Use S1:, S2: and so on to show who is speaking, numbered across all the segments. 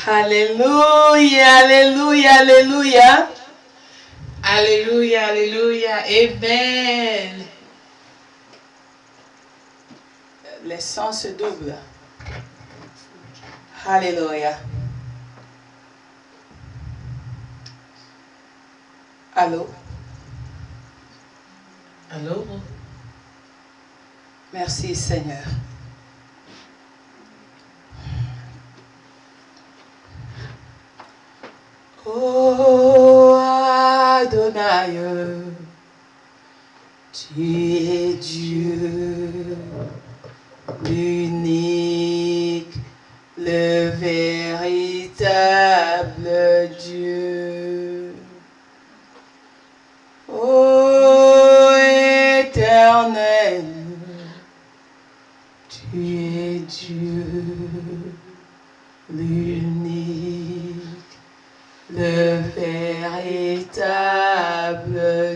S1: Alléluia, alléluia, alléluia.
S2: Alléluia, alléluia, amen.
S1: Les sons se doublent. Alléluia. Allô?
S2: Allô?
S1: Merci Seigneur. Oh Adonai, tu es Dieu, l'unique, le véritable Dieu. Oh Éternel, tu es Dieu, l'unique, le véritable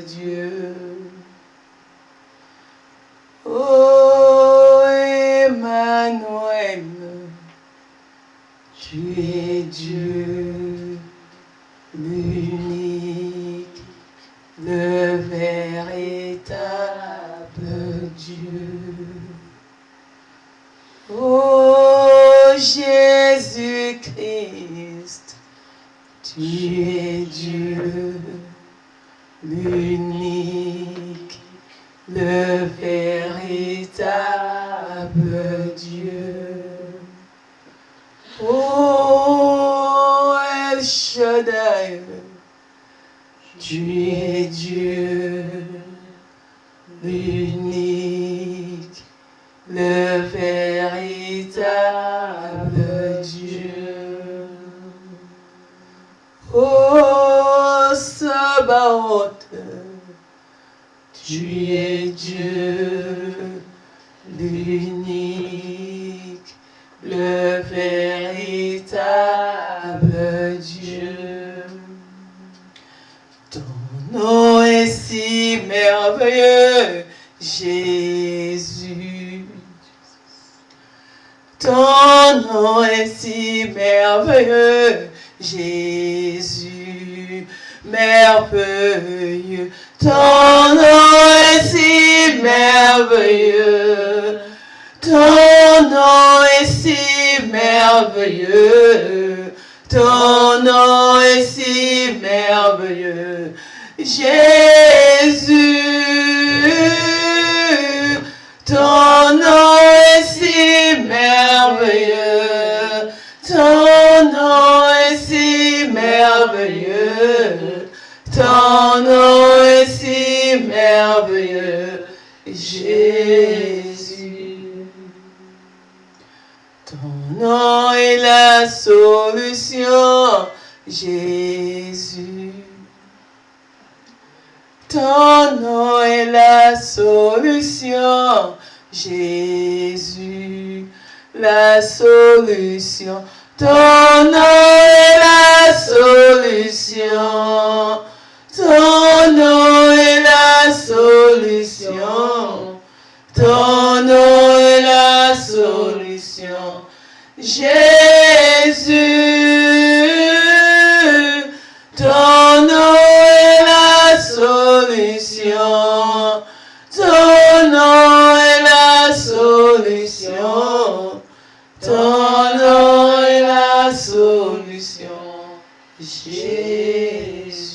S1: Dieu. Oh Emmanuel, tu es Dieu, l'unique, le véritable Dieu. Oh Jésus-Christ, tu es Dieu, l'unique, le véritable Dieu. Oh El Shaddai, tu es Dieu, l'unique, le véritable Dieu. Oh Sabaoth, tu es Dieu, l'unique, le véritable Dieu. Ton nom est si merveilleux, Jésus. Ton nom est si merveilleux, Jésus, merveilleux. Ton nom est si merveilleux. Ton nom est si merveilleux. Ton nom est si merveilleux, Jésus. Ton nom est si merveilleux. Ton nom est si merveilleux. Ton nom est si merveilleux, Jésus. Ton nom est la solution, Jésus. Ton nom est la solution, Jésus. La solution. Ton nom est la solution. Ton nom est la solution. Ton nom est la solution. Jésus, ton nom est la solution. Ton nom est la solution. Ton nom est la solution. Jésus.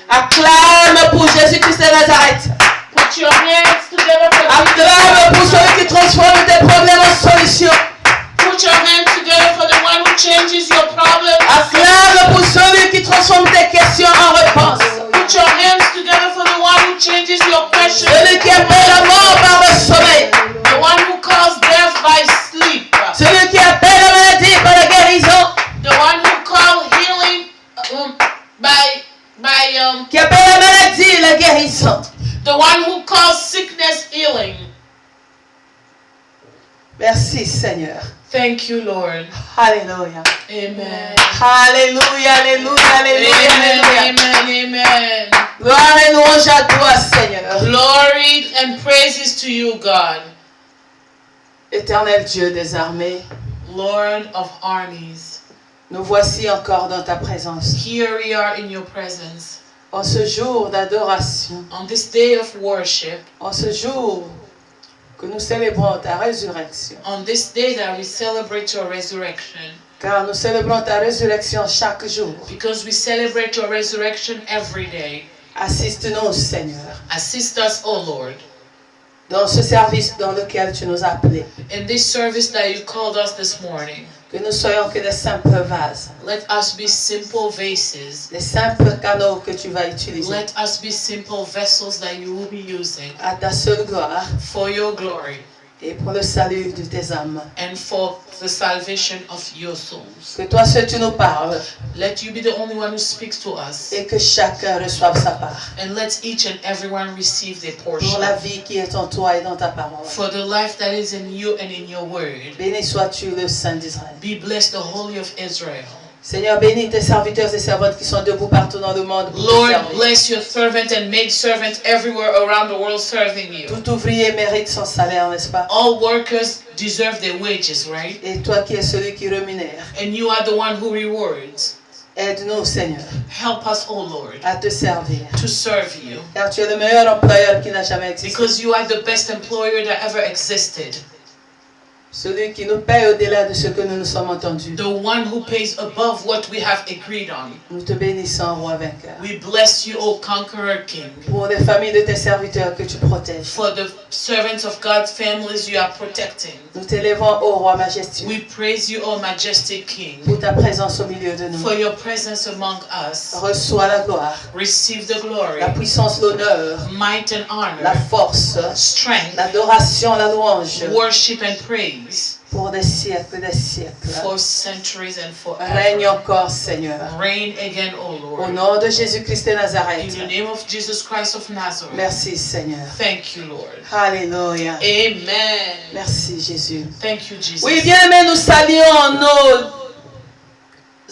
S1: Acclame pour Jésus-Christ de Nazareth.
S2: Put your hands together for
S1: Acclame pour celui qui transforme tes problèmes en solutions.
S2: Put your hands together for the one who changes your problems.
S1: Acclame pour celui qui transforme tes questions en réponses.
S2: Put your hands together for the one who changes your questions.
S1: Celui qui appelle la mort par le sommeil.
S2: The one who calls death by sleep.
S1: Celui qui appelle la maladie par la guérison.
S2: The one who calls healing
S1: Qui appelle la maladie la guérison.
S2: The one who calls sickness healing.
S1: Merci Seigneur.
S2: Thank you, Lord.
S1: Alléluia.
S2: Amen.
S1: Alléluia, alléluia, alléluia, alléluia.
S2: Amen, amen.
S1: Gloire et louange à toi Seigneur.
S2: Glory and praises to you, God.
S1: Éternel Dieu des armées.
S2: Lord of armies.
S1: Nous voici encore dans ta présence.
S2: Here we are in your presence.
S1: En ce jour d'adoration,
S2: On this day of worship,
S1: en ce jour que nous célébrons ta résurrection,
S2: on this day that we celebrate your resurrection,
S1: car nous célébrons ta résurrection chaque jour.
S2: because we celebrate your resurrection every day.
S1: Assiste-nous, Seigneur,
S2: Assist us, O Lord,
S1: dans ce service dans lequel tu nous as appelés.
S2: in this service that you called us this morning.
S1: Que nous soyons que des simples vases,
S2: Let us be simple vases.
S1: des simples canaux que tu vas utiliser
S2: Let us be simple vessels that you will be using
S1: à ta seule gloire
S2: for your glory
S1: et pour le salut de tes âmes.
S2: and for the salvation of your souls.
S1: Que toi seul tu nous parles
S2: Let you be the only one who speaks to us,
S1: et que chacun reçoive sa part
S2: and let each and everyone receive their
S1: pour
S2: portion
S1: la vie qui est en toi et dans ta parole.
S2: for the life that is in you and in your word.
S1: Béni sois-tu le Saint d'Israël.
S2: Be blessed, the Holy of Israel.
S1: Seigneur, bénis tes serviteurs et servantes qui sont debout partout dans le monde pour te
S2: Lord,
S1: servir.
S2: bless your servant and maidservant everywhere around the world serving you.
S1: Tout ouvrier mérite son salaire, n'est-ce pas?
S2: All workers deserve their wages, right?
S1: Et toi qui es celui qui rémunère,
S2: And you are the one who rewards.
S1: aide-nous, Seigneur,
S2: Help us, O Lord,
S1: à te servir.
S2: to serve you,
S1: Car tu es le meilleur employeur qui n'a jamais existé.
S2: because you are the best employer that ever existed.
S1: Celui qui nous paie au-delà de ce que nous nous sommes entendus.
S2: The one who pays above what we have agreed on.
S1: Nous te bénissons, roi vainqueur.
S2: We bless you, O conqueror King.
S1: Pour les familles de tes serviteurs que tu protèges.
S2: For the servants of God's families you are protecting.
S1: Nous t'élèvons, ô roi majestueux,
S2: We praise you, O majestic King,
S1: pour ta présence au milieu de nous.
S2: for your presence among us.
S1: Reçois la gloire,
S2: Receive the glory,
S1: la puissance, l'honneur,
S2: might and
S1: la
S2: honor,
S1: force,
S2: strength,
S1: l'adoration, la louange,
S2: worship and praise
S1: pour des siècles, des siècles.
S2: for centuries and
S1: Règne
S2: forever.
S1: encore, Seigneur.
S2: Reign again, O
S1: Au
S2: Lord.
S1: nom de Jésus-Christ de
S2: In
S1: Nazareth.
S2: the name of Jesus Christ of Nazareth.
S1: Merci, Seigneur.
S2: Thank you, Lord.
S1: Alléluia.
S2: Amen.
S1: Merci, Jésus.
S2: Thank you, Jesus.
S1: Oui, bien aimé, nous saluons nos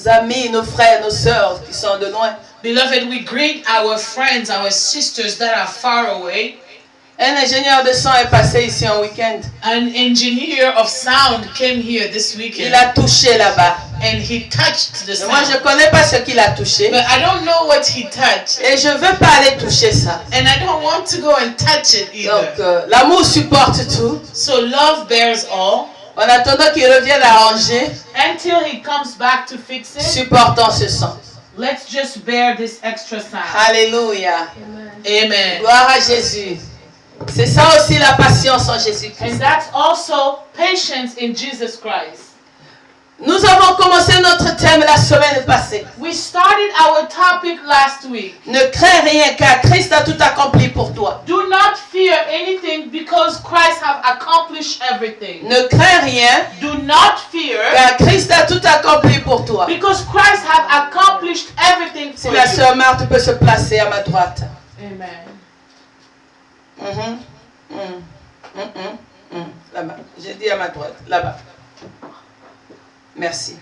S1: amis, nos frères, nos sœurs qui sont de loin.
S2: Beloved, we greet our friends, our sisters that are far away.
S1: Un ingénieur de son est passé ici en week-end.
S2: An engineer of sound came here this
S1: Il
S2: weekend
S1: a touché là-bas.
S2: and he touched the
S1: Et moi, je
S2: sound.
S1: ne connais pas ce qu'il a touché.
S2: But I don't know what he touched.
S1: Et je ne veux pas aller toucher ça.
S2: And I don't want to go and touch it
S1: Donc,
S2: either.
S1: l'amour supporte tout.
S2: So love bears all.
S1: En attendant qu'il revienne à ranger,
S2: Until he comes back to fix it,
S1: supportons ce sang.
S2: let's just bear this extra sound.
S1: Alléluia.
S2: Amen.
S1: Gloire à Jésus. C'est ça aussi la patience en Jésus-Christ.
S2: And that's also patience in Jesus Christ.
S1: Nous avons commencé notre thème la semaine passée.
S2: We started our topic last week.
S1: Ne crains rien car Christ a tout accompli pour toi.
S2: Do not fear anything because Christ have accomplished everything.
S1: Ne crains rien
S2: Do not fear
S1: car Christ a tout accompli pour toi.
S2: because Christ have accomplished everything
S1: Si
S2: for
S1: la
S2: you.
S1: sœur Marthe peut se placer à ma droite.
S2: Amen.
S1: Là-bas. J'ai dit à ma droite. Là-bas. Merci.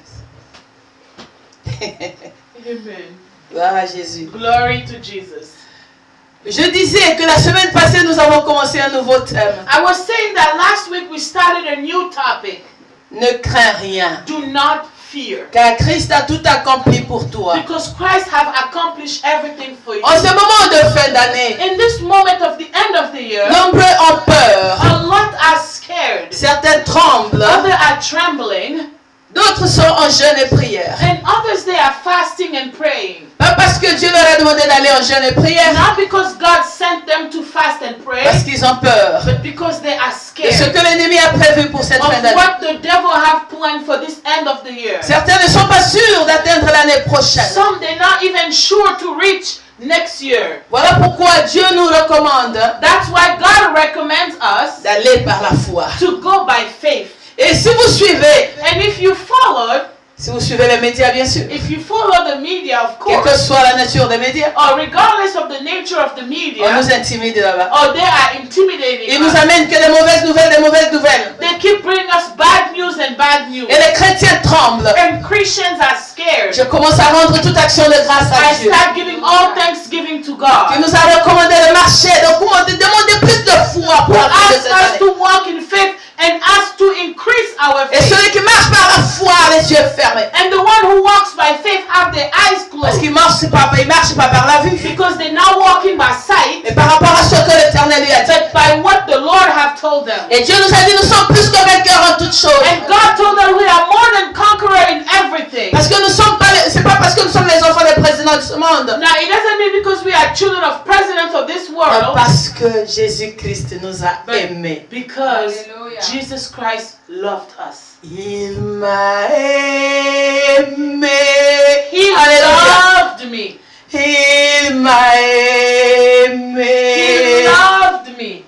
S2: Amen.
S1: Gloire à Jésus.
S2: Glory to Jesus.
S1: Je disais que la semaine passée, nous avons commencé un nouveau thème.
S2: I was saying that last week we started a new topic.
S1: Ne crains rien.
S2: Do not fear.
S1: Car Christ a tout accompli pour toi.
S2: Because Christ have accomplished everything for you.
S1: En ce moment de fin d'année,
S2: In this moment of the end of the year,
S1: nombreux ont peur.
S2: a lot are scared.
S1: Certains tremblent.
S2: Others are trembling.
S1: D'autres sont en jeûne et prière.
S2: And others, they are fasting and praying.
S1: Pas parce que Dieu leur a demandé d'aller en jeûne et prière.
S2: Not because God sent them to fast and pray,
S1: Parce qu'ils ont peur
S2: but because they are
S1: de ce
S2: scared
S1: que l'ennemi a prévu pour cette fin
S2: of
S1: d'année.
S2: what the devil have planned for this end of the year.
S1: Certains ne sont pas sûrs d'atteindre l'année prochaine.
S2: Some, they're not even sure to reach next year.
S1: Voilà pourquoi Dieu nous recommande
S2: That's why God recommends us
S1: d'aller par la foi.
S2: to go by faith.
S1: Et si vous suivez,
S2: And if you follow,
S1: si vous suivez les médias bien sûr,
S2: if you follow the media, of
S1: quelle que
S2: course,
S1: soit la nature des médias,
S2: or regardless of the nature of the
S1: on
S2: media,
S1: nous intimide là-bas.
S2: or they are intimidating
S1: Ils nous
S2: us,
S1: amènent que des mauvaises nouvelles.
S2: they keep bringing us bad news and bad news.
S1: Et les chrétiens tremblent.
S2: And Christians are scared.
S1: Je commence à rendre toute action de grâce à
S2: I
S1: Dieu,
S2: start giving all thanksgiving to
S1: qui
S2: God.
S1: nous a recommandé de marcher, donc demander plus de foi pour la fin de
S2: Ask
S1: cette
S2: us
S1: année.
S2: to walk in faith and ask to increase our
S1: Et
S2: faith.
S1: celui qui marche par la foi a les yeux fermés.
S2: And the one who
S1: il marche pas par la vue,
S2: because they're not walking by sight,
S1: mais par rapport à ce que l'Éternel lui a dit.
S2: but by what the Lord have told them.
S1: Et Dieu nous a dit, nous sommes plus que vainqueurs en toutes choses.
S2: And God told them we are more than conqueror in everything.
S1: Parce que nous sommes pas, c'est pas parce que nous sommes les enfants des présidents de ce monde.
S2: Now, it doesn't mean because we are children of presidents of this
S1: Mais
S2: world,
S1: parce que Jésus-Christ nous a
S2: but
S1: aimés.
S2: because
S3: Hallelujah.
S2: Jesus Christ loved us.
S1: Il m'a aimé.
S2: He
S1: Alléluia.
S2: loved me.
S1: Il m'a
S2: He
S1: aimé.
S2: loved me.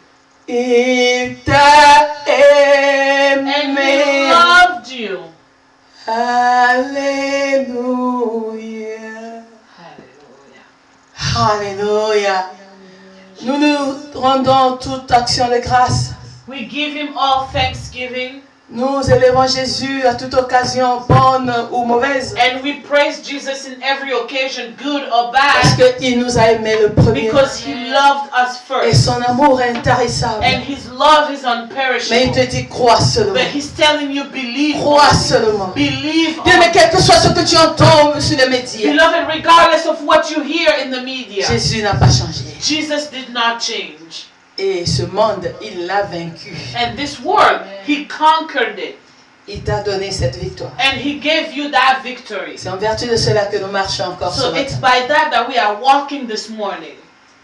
S1: Il t'a
S2: And he
S1: aimé.
S2: loved you.
S1: Alléluia. Alléluia. Nous nous rendons toute action de grâce.
S2: We give him all thanksgiving
S1: Nous élevons Jésus à toute occasion, bonne ou mauvaise.
S2: and we praise Jesus in every occasion, good or
S1: Parce
S2: bad,
S1: qu'il nous a aimés le premier.
S2: because he loved us
S1: Et
S2: first.
S1: son amour est intarissable.
S2: And his love is
S1: Mais il
S2: unperishable.
S1: te dit, crois seulement.
S2: But he's telling you, believe.
S1: Crois
S2: only.
S1: seulement.
S2: Believe.
S1: Bien, mais
S2: only.
S1: quel que soit ce que tu entends sur les médias,
S2: Beloved, regardless of what you hear in the media,
S1: Jésus n'a pas changé.
S2: Jesus did not change.
S1: Et ce monde, il l'a vaincu.
S2: And this world, he conquered it.
S1: Il t'a donné cette victoire.
S2: And he gave you that victory.
S1: C'est en vertu de cela que nous marchons encore ce
S2: So it's
S1: matin.
S2: by that we are walking this morning.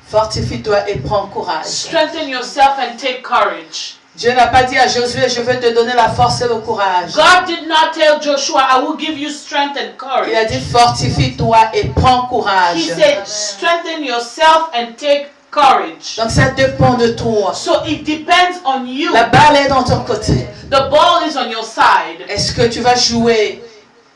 S1: Fortifie-toi et prends courage.
S2: Strengthen yourself and take courage.
S1: Dieu n'a pas dit à Josué, je vais te donner la force et le courage.
S2: God did not tell Joshua, I will give you strength and
S1: Il a
S2: courage.
S1: dit, fortifie-toi et prends courage.
S2: He said, strengthen yourself and take courage.
S1: Donc ça dépend de toi.
S2: So it depends on you.
S1: La balle est dans ton côté.
S2: The ball is on your side.
S1: Est-ce que tu vas jouer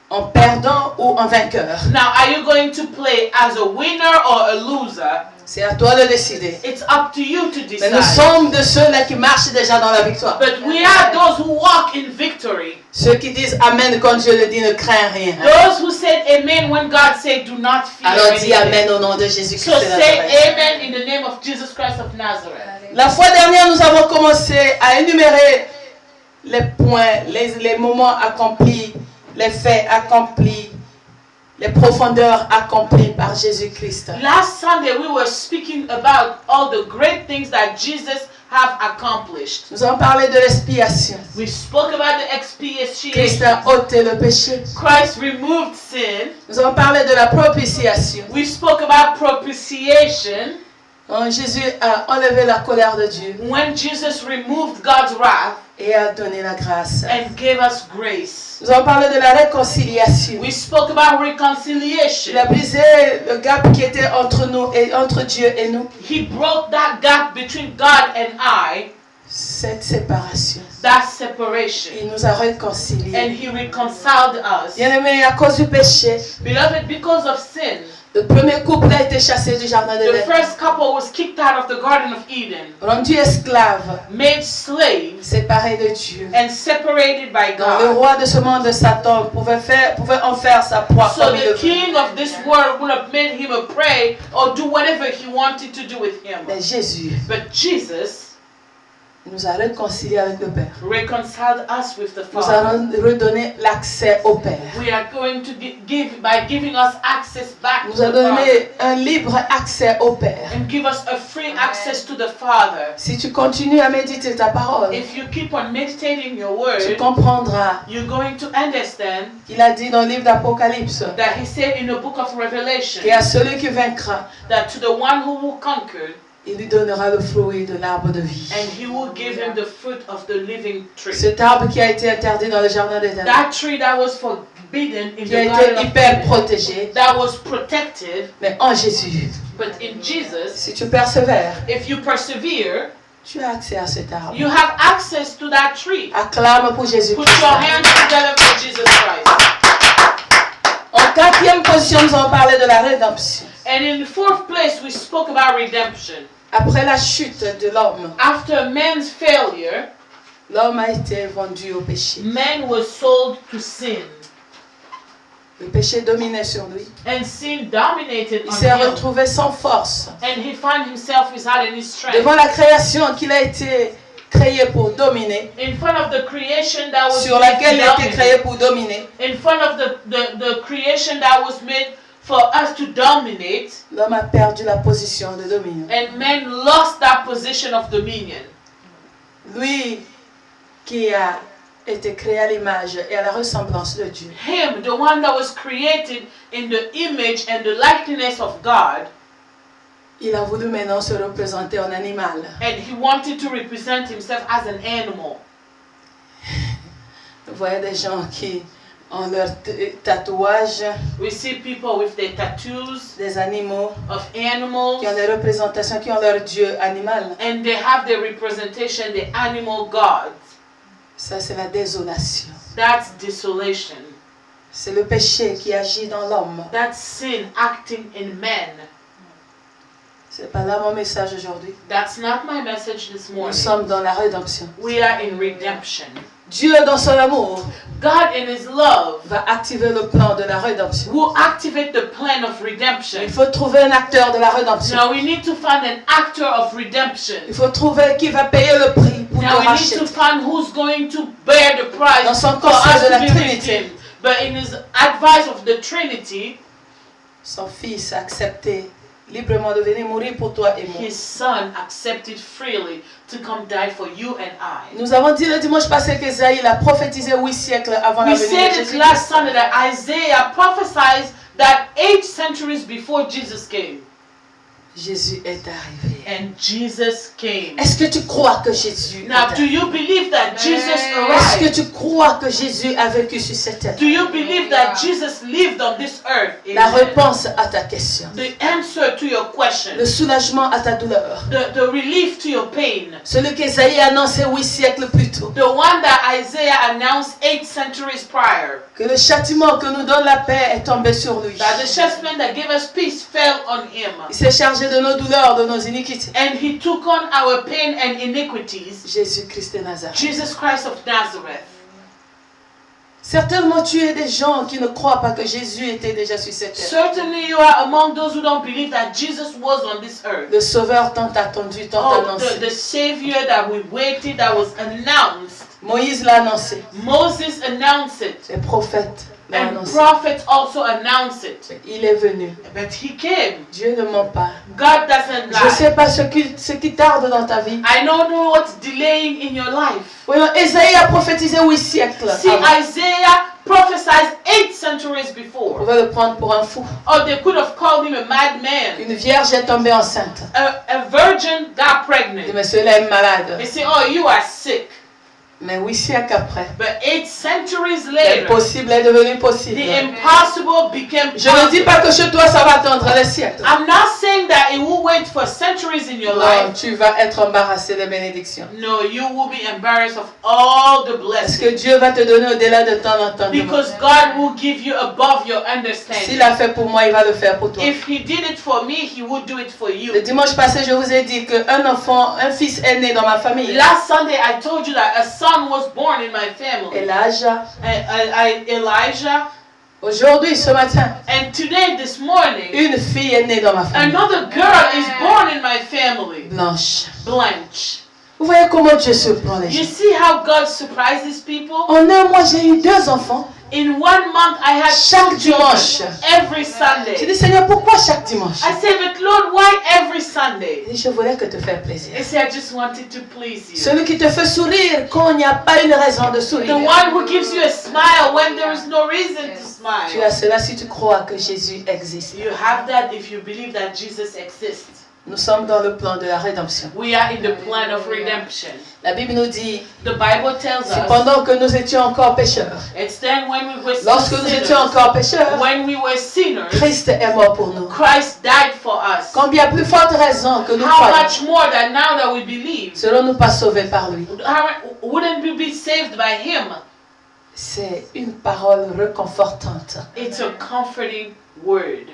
S1: en perdant ou en vainqueur?
S2: Now, are you going to play as a winner or a loser?
S1: C'est à toi de décider.
S2: It's up to you to
S1: Mais nous
S2: decide.
S1: sommes de ceux-là qui marchent déjà dans la victoire.
S2: But we are those who walk in victory.
S1: Ceux qui disent Amen quand Dieu le dit, ne crains rien.
S2: Those who said amen when God said, do not fear
S1: Alors dis
S2: anything.
S1: Amen au nom de Jésus-Christ.
S2: So
S1: de
S2: say
S1: Nazareth.
S2: amen in the name of Jesus Christ of Nazareth.
S1: La fois dernière, nous avons commencé à énumérer les points, les moments accomplis, les faits accomplis, les profondeurs accomplies par Jésus-Christ.
S2: Last Sunday we were speaking about all the great things that Jesus have accomplished.
S1: Nous avons parlé de l'expiation.
S2: We spoke about the
S1: Christ
S2: expiation.
S1: a ôté le péché.
S2: Christ removed sin.
S1: Nous avons parlé de la propitiation.
S2: We spoke about propitiation.
S1: Donc, Jésus a enlevé la colère de Dieu
S2: When Jesus removed God's wrath
S1: et a donné la grâce.
S2: and gave us grace.
S1: Nous avons parlé de la réconciliation.
S2: We spoke about
S1: Il
S2: reconciliation.
S1: a brisé le gap qui était entre nous et entre Dieu et nous.
S2: He broke that gap between God and I,
S1: Cette séparation.
S2: that separation,
S1: Il nous a réconciliés.
S2: and He reconciled us.
S1: Bien-aimés, à cause du péché,
S2: Beloved, because of sin,
S1: le premier couple a été chassé du jardin
S2: the
S1: d'Éden,
S2: first couple was kicked out of the Garden of Eden,
S1: rendu esclave,
S2: made slaves,
S1: séparé de Dieu.
S2: and separated by
S1: Donc, le
S2: God.
S1: roi de ce monde, Satan, pouvait en faire sa proie
S2: So
S1: comme il le
S2: the
S1: voulait.
S2: king of this world would have made him a prey or do whatever he wanted to do with him.
S1: Mais Jésus
S2: But Jesus
S1: nous a réconciliés avec le Père.
S2: reconciled us with the
S1: Nous
S2: Father.
S1: allons redonner l'accès au Père.
S2: We are going to give by giving us access back to
S1: Nous allons
S2: the Father
S1: donner un libre accès au Père.
S2: and give us a free access to the Father.
S1: Si tu continues à méditer ta parole,
S2: If you keep on meditating your
S1: tu
S2: word,
S1: comprendras.
S2: you're going to understand
S1: Il a dit dans le livre d'Apocalypse
S2: that he said in the book of Revelation
S1: qu'à celui qui vaincra,
S2: that to the one who will conquer,
S1: il lui donnera le fruit de l'arbre de vie.
S2: and he will give him the fruit of the living tree.
S1: Cet arbre qui a été interdit dans le jardin d'Éden,
S2: That tree that was forbidden in
S1: qui a
S2: the
S1: été
S2: Garden of
S1: hyper
S2: Eden,
S1: protégé,
S2: that was protected,
S1: mais en Jésus,
S2: but in Jesus,
S1: si tu persévères,
S2: if you persevere,
S1: tu as accès à cet arbre.
S2: you have access to that tree.
S1: Acclame pour Jésus.
S2: Put your hands together for Jesus Christ.
S1: En quatrième position, nous allons parler de la rédemption.
S2: And in the fourth place, we spoke about redemption.
S1: Après la chute de l'homme,
S2: After man's failure,
S1: l'homme a été vendu au péché.
S2: man was sold to sin,
S1: Le péché dominait sur lui.
S2: and sin dominated
S1: Il
S2: on
S1: s'est
S2: him,
S1: retrouvé sans force.
S2: and he found himself without any strength.
S1: Devant la création qu'il a été créé pour dominer,
S2: In front of the creation that was
S1: sur
S2: made
S1: laquelle il
S2: to
S1: a été
S2: dominate,
S1: créé pour dominer,
S2: in front of the creation that was made for us to dominate,
S1: l'homme a perdu la position de dominion.
S2: and men lost that position of dominion.
S1: Lui qui a été créé à l'image et à la ressemblance de Dieu,
S2: Him, the one that was created in the image and the likeness of God,
S1: il a voulu maintenant se représenter en animal.
S2: and he wanted to represent himself as an animal.
S1: Vous voyez des gens qui ont leur tatouage,
S2: We see people with their tattoos
S1: des animaux,
S2: of animals,
S1: qui ont des représentations, qui ont leur Dieu animal.
S2: and they have the representation, the animal gods.
S1: Ça, c'est la désolation.
S2: That's desolation.
S1: C'est le péché qui agit dans l'homme.
S2: That's sin acting in men.
S1: C'est pas là mon message aujourd'hui.
S2: That's not my message this
S1: Nous
S2: morning.
S1: sommes dans la rédemption.
S2: We are in redemption.
S1: Dieu, dans son amour,
S2: God in His love
S1: va activer le plan de la rédemption.
S2: will activate the plan of redemption.
S1: Il faut trouver un acteur de la rédemption.
S2: Now we need to find an actor of redemption.
S1: Il faut trouver qui va payer le prix pour
S2: Now
S1: te
S2: we need to
S1: racheter.
S2: find who's going to bear the price
S1: Dans son
S2: for
S1: conseil
S2: us
S1: de la
S2: to be
S1: Trinité,
S2: redeemed. But in His advice of the Trinity,
S1: son fils a accepté librement de venir mourir pour toi et moi.
S2: His Son accepted freely to come die for you and I.
S1: Nous avons dit le dimanche passé qu'Ésaïe l'a prophétisé 8 siècles avant la
S2: We
S1: venue
S2: said
S1: de
S2: it
S1: Jésus.
S2: last Sunday that Isaiah prophesied that 8 centuries before Jesus came.
S1: Jésus est arrivé.
S2: And Jesus came.
S1: Est-ce que tu crois que Jésus est
S2: Now, do
S1: arrivé?
S2: you believe that Jesus
S1: Est-ce que
S2: arrived?
S1: tu crois que Jésus a vécu sur cette terre?
S2: Do you believe that Jesus lived on this earth?
S1: La
S2: Amen.
S1: réponse à ta question,
S2: The answer to your question,
S1: le soulagement à ta douleur,
S2: the relief to your pain,
S1: celui qu'Ésaïe a annoncé 8 siècles plus tôt,
S2: the one that Isaiah announced 8 centuries prior,
S1: que le châtiment que nous donne la paix est tombé sur lui.
S2: that the chastisement that gave us peace fell on him.
S1: Il s'est chargé de nos douleurs, de nos iniquités.
S2: And he took on our pain and iniquities.
S1: Jésus-Christ de Nazareth.
S2: Jesus Christ of Nazareth.
S1: Certainement, tu es des gens qui ne croient pas que Jésus était déjà sur cette terre.
S2: Certainly you are among those who don't believe that Jesus was on this earth.
S1: Le Sauveur tant attendu, tant
S2: Oh,
S1: annoncé.
S2: the Savior that we waited, that was announced.
S1: Moïse l'a annoncé.
S2: Moses announced it.
S1: Les prophètes l'ont
S2: And
S1: annoncé.
S2: prophets also announced it.
S1: Il est venu.
S2: But he came.
S1: Dieu ne ment pas.
S2: God doesn't
S1: Je ne sais
S2: lie.
S1: pas ce qui tarde dans ta vie.
S2: I don't know what's delaying in your life.
S1: Voyons, Ésaïe a prophétisé 8 siècles
S2: See,
S1: avant.
S2: Isaiah prophesied 8 centuries
S1: On
S2: before.
S1: pouvait le prendre pour un fou.
S2: Or they could have called him a madman.
S1: Une vierge est tombée enceinte.
S2: A virgin got
S1: Il dit,
S2: pregnant.
S1: mais cela est malade.
S2: They say, oh, you are sick.
S1: Mais 8 siècles après,
S2: But 8 centuries later,
S1: l'impossible est devenu possible.
S2: the impossible became
S1: Je ne dis
S2: possible.
S1: pas que chez toi ça va attendre les siècles.
S2: I'm not saying that it will wait for centuries in your
S1: Non,
S2: life.
S1: tu vas être embarrassé des bénédictions.
S2: No, you will be embarrassed of all the
S1: Parce que
S2: blessings.
S1: Dieu va te donner au-delà de ton entendement.
S2: Because God will give you above your
S1: S'il
S2: understanding.
S1: a fait pour moi, il va le faire pour toi.
S2: If He did it for me, He would do it for
S1: Le
S2: you.
S1: dimanche passé, je vous ai dit qu'un enfant, un fils est né dans ma famille.
S2: Last Sunday, I told you that a son was born in my family.
S1: Elijah.
S2: Elijah.
S1: Aujourd'hui, ce matin,
S2: And today, this morning,
S1: une fille est née dans ma famille.
S2: another girl is born in my family.
S1: Blanche.
S2: Blanche.
S1: Vous voyez comment Dieu surprend les
S2: You
S1: gens.
S2: see how God surprises people?
S1: En un mois, j'ai eu 2 enfants.
S2: In 1 month, I had
S1: Chaque
S2: 2 children
S1: dimanche.
S2: every
S1: J'ai
S2: Sunday.
S1: dit, Seigneur, pourquoi chaque dimanche?
S2: I said, but Lord, why every Sunday?
S1: Il dit, je voulais que te faire plaisir.
S2: I said, I just wanted to please you.
S1: Celui qui te fait sourire quand il n'y a pas une raison de
S2: The
S1: sourire.
S2: one who gives you a smile when there is no reason to
S1: Tu
S2: smile.
S1: as cela si tu crois que Jésus existe.
S2: You have that if you believe that Jesus exists.
S1: Nous sommes dans le plan de la rédemption.
S2: We are in the plan of redemption.
S1: La Bible nous dit,
S2: The Bible tells
S1: c'est
S2: us,
S1: pendant que nous étions encore pécheurs.
S2: it's then when we were
S1: Lorsque nous
S2: sinners,
S1: étions encore pécheurs,
S2: when we were sinners,
S1: Christ est mort pour nous.
S2: Christ died for us.
S1: Combien plus forte raison que nous
S2: How
S1: croyons.
S2: much more that now that we believe,
S1: Serons-nous pas sauvés par lui?
S2: wouldn't we be saved by Him?
S1: C'est une parole réconfortante.
S2: It's a comforting word.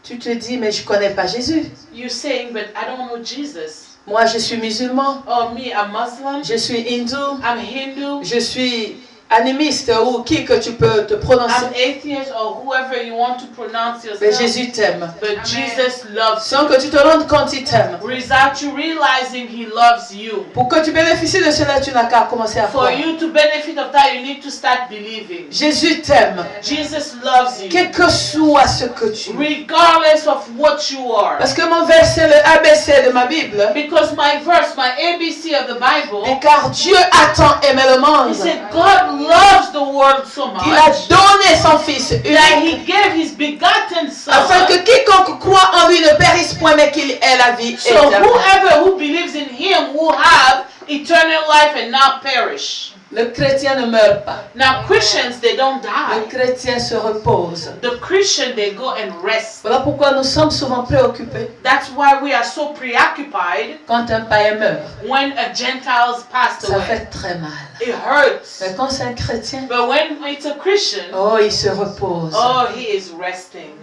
S1: Tu te dis, mais je connais pas Jésus.
S2: You're saying, but I don't know Jesus.
S1: Moi, je suis musulman.
S2: Oh, me, I'm Muslim.
S1: Je suis hindou.
S2: I'm Hindu.
S1: Je suis animiste ou qui que tu peux te prononcer.
S2: I'm atheist or whoever you want to pronounce
S1: Mais
S2: yourself.
S1: Jésus t'aime.
S2: But Jesus loves
S1: Sans que tu te rendes compte, il t'aime.
S2: you. Without you realizing He loves you.
S1: Pour que tu bénéficies de cela, tu n'as qu'à commencer à
S2: For
S1: croire.
S2: you to benefit of that, you need to start believing.
S1: Jésus t'aime.
S2: Jesus loves you.
S1: Quel que soit ce que tu es.
S2: Regardless of what you are.
S1: Parce que mon verset, le ABC de ma Bible,
S2: Because my verse, my ABC of the Bible,
S1: dit car Dieu a tant aimé le monde
S2: He said God loves the world so
S1: qu'il a
S2: much
S1: donné son Fils
S2: that
S1: unique
S2: He gave His begotten
S1: afin que
S2: Son.
S1: quiconque croit en lui ne périsse point mais qu'il ait la vie
S2: So
S1: éternelle.
S2: whoever who believes in Him will have eternal life and not perish.
S1: Le chrétien ne meurt pas.
S2: Now Christians, they don't
S1: Le
S2: die.
S1: chrétien se repose.
S2: The Christian, they go and rest.
S1: Voilà pourquoi nous sommes souvent préoccupés
S2: That's why we are so preoccupied
S1: quand un païen meurt.
S2: when a Gentiles passed
S1: Ça
S2: away.
S1: fait très mal.
S2: It hurts.
S1: Mais quand c'est un chrétien,
S2: But when it's a Christian,
S1: oh, il se repose.
S2: oh, he is resting.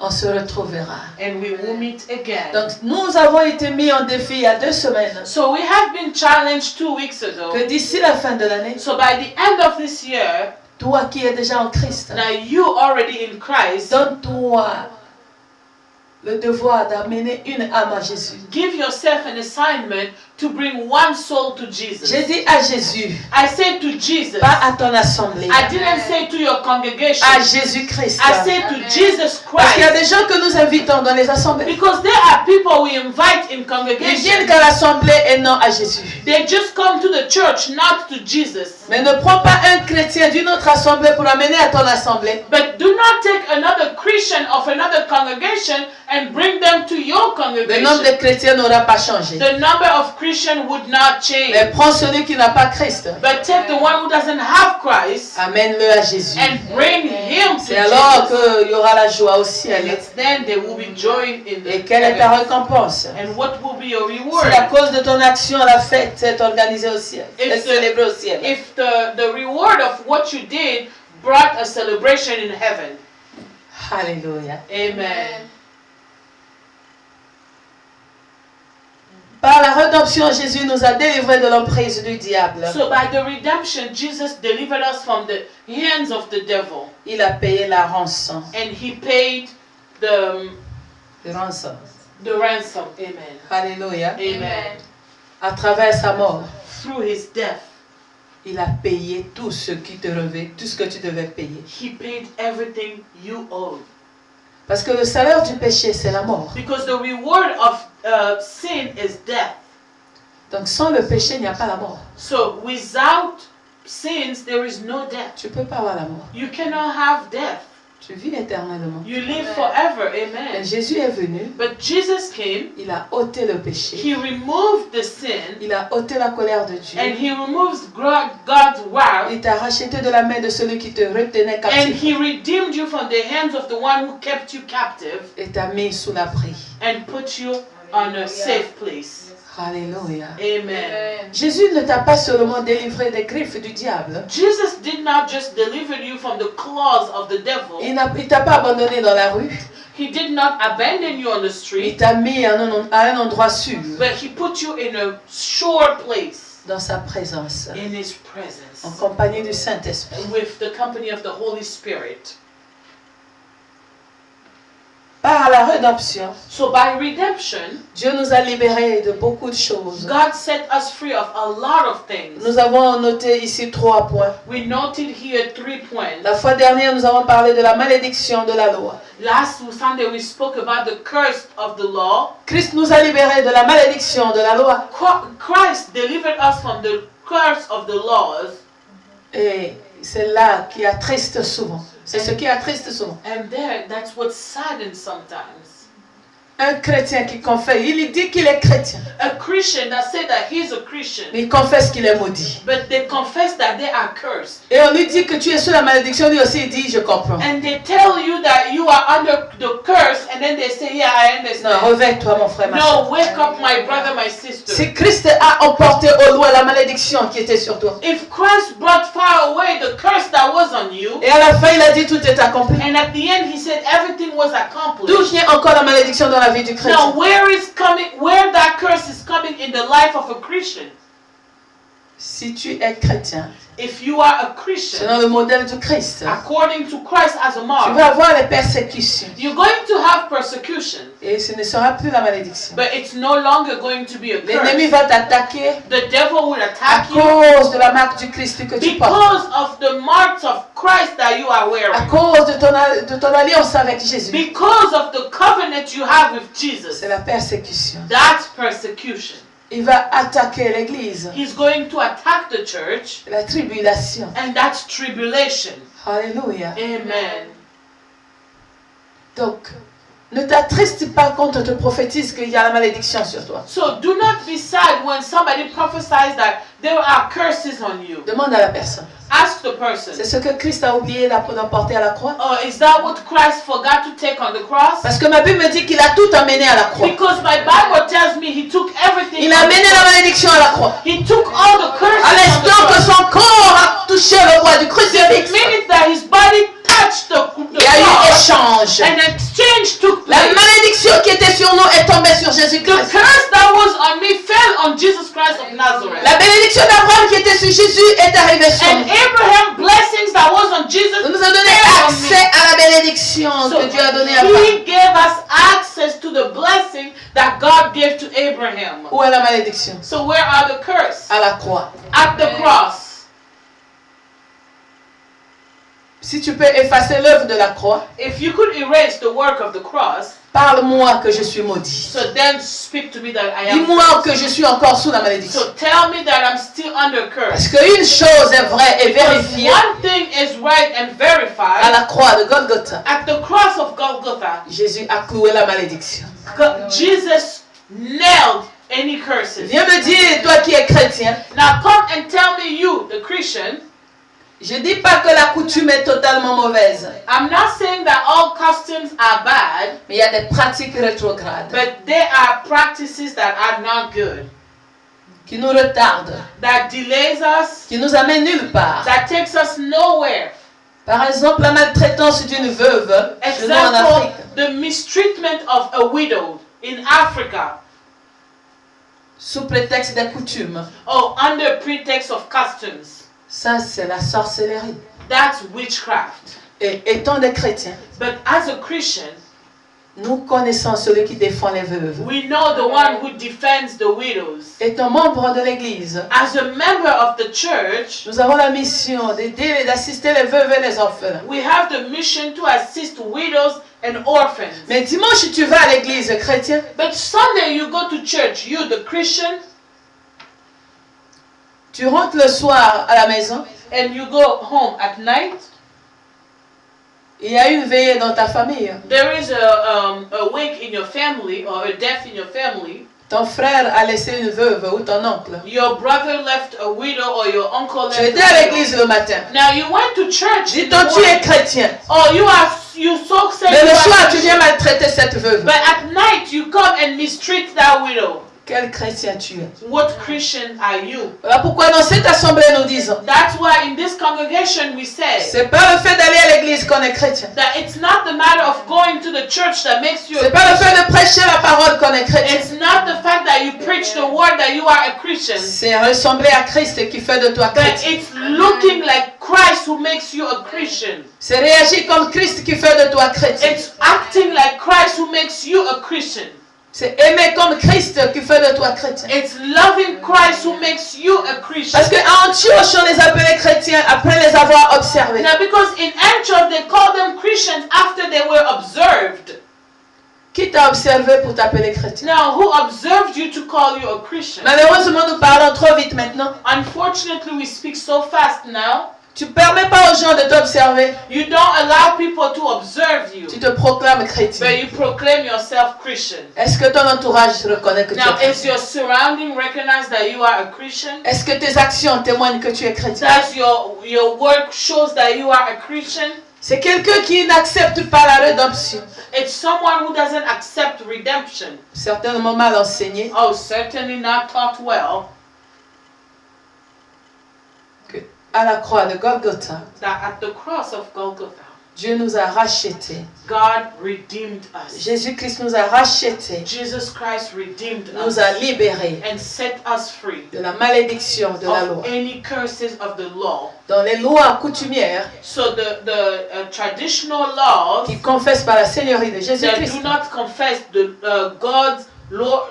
S1: On se retrouvera.
S2: And we will meet again.
S1: Donc, nous avons été mis en défi il y a 2 semaines
S2: So we have been challenged 2 weeks ago.
S1: que d'ici la fin de l'année,
S2: So by the end of this year,
S1: toi qui es déjà en Christ,
S2: now you already in Christ,
S1: donne-toi le devoir d'amener une âme à Jésus.
S2: give yourself an assignment to bring one soul to Jesus.
S1: J'ai dit à Jésus,
S2: I said to Jesus,
S1: pas à ton assemblée,
S2: I didn't say to your congregation,
S1: à Jésus-Christ.
S2: I said to Jesus
S1: Parce qu'il y a
S2: Christ.
S1: des gens que nous invitons dans les assemblées.
S2: Because there are people we invite in
S1: Ils viennent
S2: congregation.
S1: qu'à l'assemblée et non à Jésus.
S2: They just come to the church, not to Jesus.
S1: Mais ne prends pas un chrétien d'une autre assemblée pour l'amener à ton assemblée.
S2: But do not take another Christian of another congregation and bring them to your
S1: Le nombre
S2: congregation.
S1: de chrétiens n'aura pas changé.
S2: The number of Christians would not change.
S1: Mais prends celui qui n'a pas Christ.
S2: But take the one who doesn't have Christ
S1: Amène-le à Jésus.
S2: and bring him to
S1: C'est alors
S2: Jesus.
S1: qu'il y aura la joie au
S2: And
S1: ciel.
S2: it's then they will be joined in the
S1: Et quelle est ta
S2: heavens.
S1: récompense?
S2: And what will be your
S1: Si
S2: reward?
S1: à cause de ton action, la fête est organisée au ciel,
S2: If
S1: est célébrée au ciel.
S2: If the reward of what you did brought a celebration in heaven.
S1: Alléluia.
S2: Amen.
S1: Par la rédemption, Jésus nous a délivrés de l'emprise du diable.
S2: So by the redemption, Jesus delivered us from the hands of the devil.
S1: Il a payé la rançon.
S2: And He paid the
S1: Rançon.
S2: ransom. Amen.
S1: Alléluia.
S2: Amen.
S1: À travers sa mort,
S2: Through His death,
S1: il a payé tout ce qui te revêt, tout ce que tu devais payer.
S2: He paid everything you owed.
S1: Parce que le salaire du péché, c'est la mort.
S2: Because the reward of sin is death.
S1: Donc sans le péché, il n'y a pas la mort.
S2: So without sins, there is no death.
S1: Tu ne peux pas avoir la mort.
S2: You cannot have death.
S1: Tu vis éternellement.
S2: You live forever.
S1: Mais
S2: Amen.
S1: Jésus est venu,
S2: But Jesus came,
S1: il a ôté le péché.
S2: He removed the sin,
S1: Il a ôté la colère de Dieu.
S2: and He removes God's wrath,
S1: Il t'a racheté de la main de celui qui te retenait
S2: and
S1: captif
S2: He redeemed you from the hands of the one who kept you captive
S1: et t'a mis sous l'abri.
S2: and put you on a safe place.
S1: Alléluia.
S2: Amen.
S1: Jésus ne t'a pas seulement délivré des griffes du diable.
S2: Jesus did not just deliver you from the claws of the devil.
S1: Il ne t'a pas abandonné dans la rue.
S2: He did not abandon you on the
S1: Il
S2: street,
S1: t'a mis à un endroit sûr,
S2: but He put you in a sure place
S1: dans sa présence,
S2: in His
S1: en
S2: presence
S1: compagnie du Saint-Esprit.
S2: with the company of the Holy Spirit.
S1: Par la rédemption,
S2: So by redemption,
S1: Dieu nous a libérés de beaucoup de choses.
S2: God set us free of a lot of things.
S1: Nous avons noté ici 3 points.
S2: We noted here 3 points.
S1: La fois dernière, nous avons parlé de la malédiction de la loi.
S2: Last Sunday we spoke about the curse of the law.
S1: Christ nous a libérés de la malédiction de la loi.
S2: Christ delivered us from the curse of the laws.
S1: Et c'est là qui attriste souvent. C'est ce qui attriste souvent.
S2: And there, that's what saddens sometimes.
S1: Un chrétien qui confesse, il dit qu'il est chrétien,
S2: A Christian that said that he's a Christian,
S1: mais il confesse qu'il est maudit.
S2: but they confess that they are cursed.
S1: Et on lui dit que tu es sous la malédiction, lui aussi il dit je comprends.
S2: And they tell you that you are under the curse, and then they say, yeah, I
S1: Non,
S2: understand.
S1: réveille-toi mon frère, ma
S2: No,
S1: soeur.
S2: wake up, my brother, my sister.
S1: Si Christ a emporté au loin la malédiction qui était sur toi,
S2: If Christ brought far away the curse that was on you,
S1: et à la fin il a dit tout est accompli,
S2: and at the end he said everything was
S1: d'où
S2: accomplished.
S1: vient encore la malédiction dans la vie du
S2: Now,
S1: chrétien?
S2: where that curse is coming in the life of a Christian?
S1: Si tu es chrétien,
S2: if you are a Christian,
S1: selon le modèle du Christ,
S2: according to Christ as a
S1: tu
S2: mark,
S1: vas avoir les persécutions.
S2: you're going to have persecution,
S1: Et ce ne sera plus la malédiction.
S2: but it's no longer going to be a
S1: L'ennemi
S2: curse.
S1: va t'attaquer
S2: The devil will
S1: à
S2: attack you
S1: cause de la marque du Christ que tu portes.
S2: because of the marks of Christ that you are
S1: À
S2: wearing,
S1: cause de ton alliance avec Jésus.
S2: because of the covenant you have with Jesus.
S1: C'est la persécution.
S2: That's persecution.
S1: Il va attaquer l'église.
S2: He's going to attack the church,
S1: La tribulation.
S2: and that's tribulation.
S1: Alléluia.
S2: Amen.
S1: Donc, ne t'attriste pas quand on te prophétise qu'il y a la malédiction sur toi.
S2: So do not be sad when somebody prophesies that there are curses on you.
S1: Demande à la personne.
S2: Ask the person,
S1: C'est ce que Christ a oublié d'emporter à la croix.
S2: oh, is that what Christ forgot to take on the cross?
S1: Parce que ma Bible me dit qu'il a tout amené à la croix.
S2: Because my Bible tells me he took everything.
S1: Il a
S2: on the
S1: amené
S2: cross.
S1: la malédiction à la croix.
S2: He took all the curses
S1: À
S2: on the
S1: l'instant que
S2: cross.
S1: son corps a touché le roi du
S2: The
S1: crucifix,
S2: minute that his body touched the
S1: il y a eu
S2: cross,
S1: échange.
S2: an exchange took
S1: La
S2: place.
S1: malédiction qui était sur nous est tombée sur
S2: The
S1: Jésus-Christ.
S2: curse that was on me fell on Jesus Christ of Nazareth.
S1: La bénédiction d'Abraham qui était sur Jésus est arrivée sur
S2: And
S1: nous.
S2: Abraham blessings that was on Jesus
S1: Il nous a donné
S2: fell on me.
S1: accès à la bénédiction
S2: So
S1: que Dieu a donnée à Abraham.
S2: he gave us access to the blessing that God gave to Abraham.
S1: Où est la malédiction?
S2: So where are the curse?
S1: À la croix.
S2: At the cross.
S1: Si tu peux effacer l'œuvre de la croix,
S2: If you could erase the work of the cross,
S1: parle-moi que je suis maudit.
S2: so then speak to me that I am
S1: Dis-moi
S2: cursed.
S1: que je suis encore sous la malédiction.
S2: So tell me that I'm still under
S1: Parce
S2: curse.
S1: qu'une chose est vraie et
S2: Because
S1: vérifiée
S2: one thing is right and
S1: à
S2: verified.
S1: la croix de Golgotha.
S2: At the cross of Golgotha,
S1: Jésus a cloué la malédiction.
S2: Jesus nailed any curses.
S1: Viens me dire, toi qui es chrétien,
S2: Now come and tell me, you, the Christian,
S1: je dis pas que la coutume est totalement mauvaise,
S2: I'm not saying that all customs are bad,
S1: mais il y a des pratiques rétrogrades
S2: but there are practices that are not good,
S1: qui nous retardent,
S2: that delays us,
S1: qui nous amènent nulle part.
S2: that takes us nowhere.
S1: Par exemple, la maltraitance d'une veuve chez nous en
S2: Example,
S1: Afrique,
S2: the mistreatment of a widow in Africa,
S1: sous prétexte des coutumes.
S2: or under pretext of customs.
S1: Ça, c'est la sorcellerie.
S2: That's witchcraft.
S1: Et étant des chrétiens,
S2: But as a Christian,
S1: nous connaissons celui qui défend les veuves.
S2: we know the one who defends the widows.
S1: Étant membre de l'Église,
S2: As a member of the church,
S1: nous avons la mission d'aider et d'assister les veuves et les orphelins.
S2: we have the mission to assist widows and orphans.
S1: Mais dimanche, tu vas à l'église chrétienne,
S2: But Sunday you go to church, you the Christian,
S1: tu rentres le soir à la maison,
S2: and you go home at night.
S1: il y a une veillée dans ta famille.
S2: There is a wake in your family or a death in your family.
S1: Ton frère a laissé une veuve ou ton oncle.
S2: Your brother left a widow or your uncle
S1: Tu
S2: left
S1: étais à
S2: a widow.
S1: l'église le matin.
S2: Now you went to church. in the
S1: Dis-toi, tu es
S2: morning.
S1: chrétien.
S2: Oh, you so say
S1: Mais
S2: you
S1: le
S2: are
S1: soir, tu
S2: Christian.
S1: viens maltraiter cette veuve.
S2: But at night you come and mistreat that widow.
S1: Quel chrétien tu es?
S2: What Christian are you?
S1: Voilà pourquoi dans cette assemblée, nous disons,
S2: That's why in this congregation we say
S1: c'est pas le fait d'aller à l'église qu'on est chrétien.
S2: that it's not the matter of going to the church that makes you a
S1: C'est pas le
S2: Christian.
S1: fait de prêcher la parole qu'on est chrétien.
S2: It's not the fact that you preach the word that you are a Christian.
S1: C'est ressembler à Christ qui fait de toi
S2: But
S1: chrétien.
S2: it's looking like Christ who makes you a Christian.
S1: C'est réagir comme Christ qui fait de toi chrétien.
S2: It's acting like Christ who makes you a Christian.
S1: C'est aimer comme Christ qui fait de toi chrétien.
S2: It's loving Christ who makes you a Christian.
S1: Parce qu'à Antioche, on les appelait chrétiens après les avoir observés.
S2: Now, because in Antioch they called them Christians after they were observed.
S1: Qui t'a observé pour t'appeler chrétien?
S2: Now, who observed you to call you a Christian?
S1: Malheureusement, nous parlons trop vite maintenant.
S2: Unfortunately, we speak so fast now.
S1: Tu ne permets pas aux gens de t'observer.
S2: You don't allow people to observe you,
S1: Tu te proclames
S2: but
S1: chrétien.
S2: you proclaim yourself Christian.
S1: Est-ce que ton entourage reconnaît que tu es
S2: Now, is
S1: chrétien?
S2: your surrounding recognize that you are a Christian?
S1: Est-ce que tes actions témoignent que tu es chrétien?
S2: Does your work shows that you are a Christian?
S1: C'est quelqu'un qui n'accepte pas la rédemption.
S2: It's someone who doesn't accept redemption.
S1: Certainement mal enseigné.
S2: Oh, certainly not taught well.
S1: À la croix de Golgotha,
S2: That at the cross of Golgotha,
S1: Dieu nous a rachetés.
S2: God redeemed us.
S1: Jésus-Christ nous a rachetés.
S2: Jesus Christ redeemed
S1: Nous
S2: us
S1: a libérés
S2: and set us free
S1: de la malédiction de la
S2: of
S1: loi.
S2: any curses of the law.
S1: Dans les lois coutumières
S2: So the traditional laws
S1: qui confessent par la Seigneurie de
S2: that
S1: Jésus-Christ
S2: do not confess the God's law,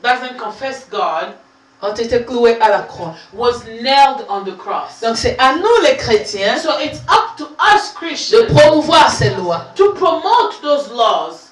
S2: doesn't confess God,
S1: ont été cloués à la croix.
S2: was nailed on the cross.
S1: Donc c'est à nous les chrétiens
S2: So it's up to us
S1: de
S2: Christians
S1: promouvoir ces lois.
S2: to promote those laws.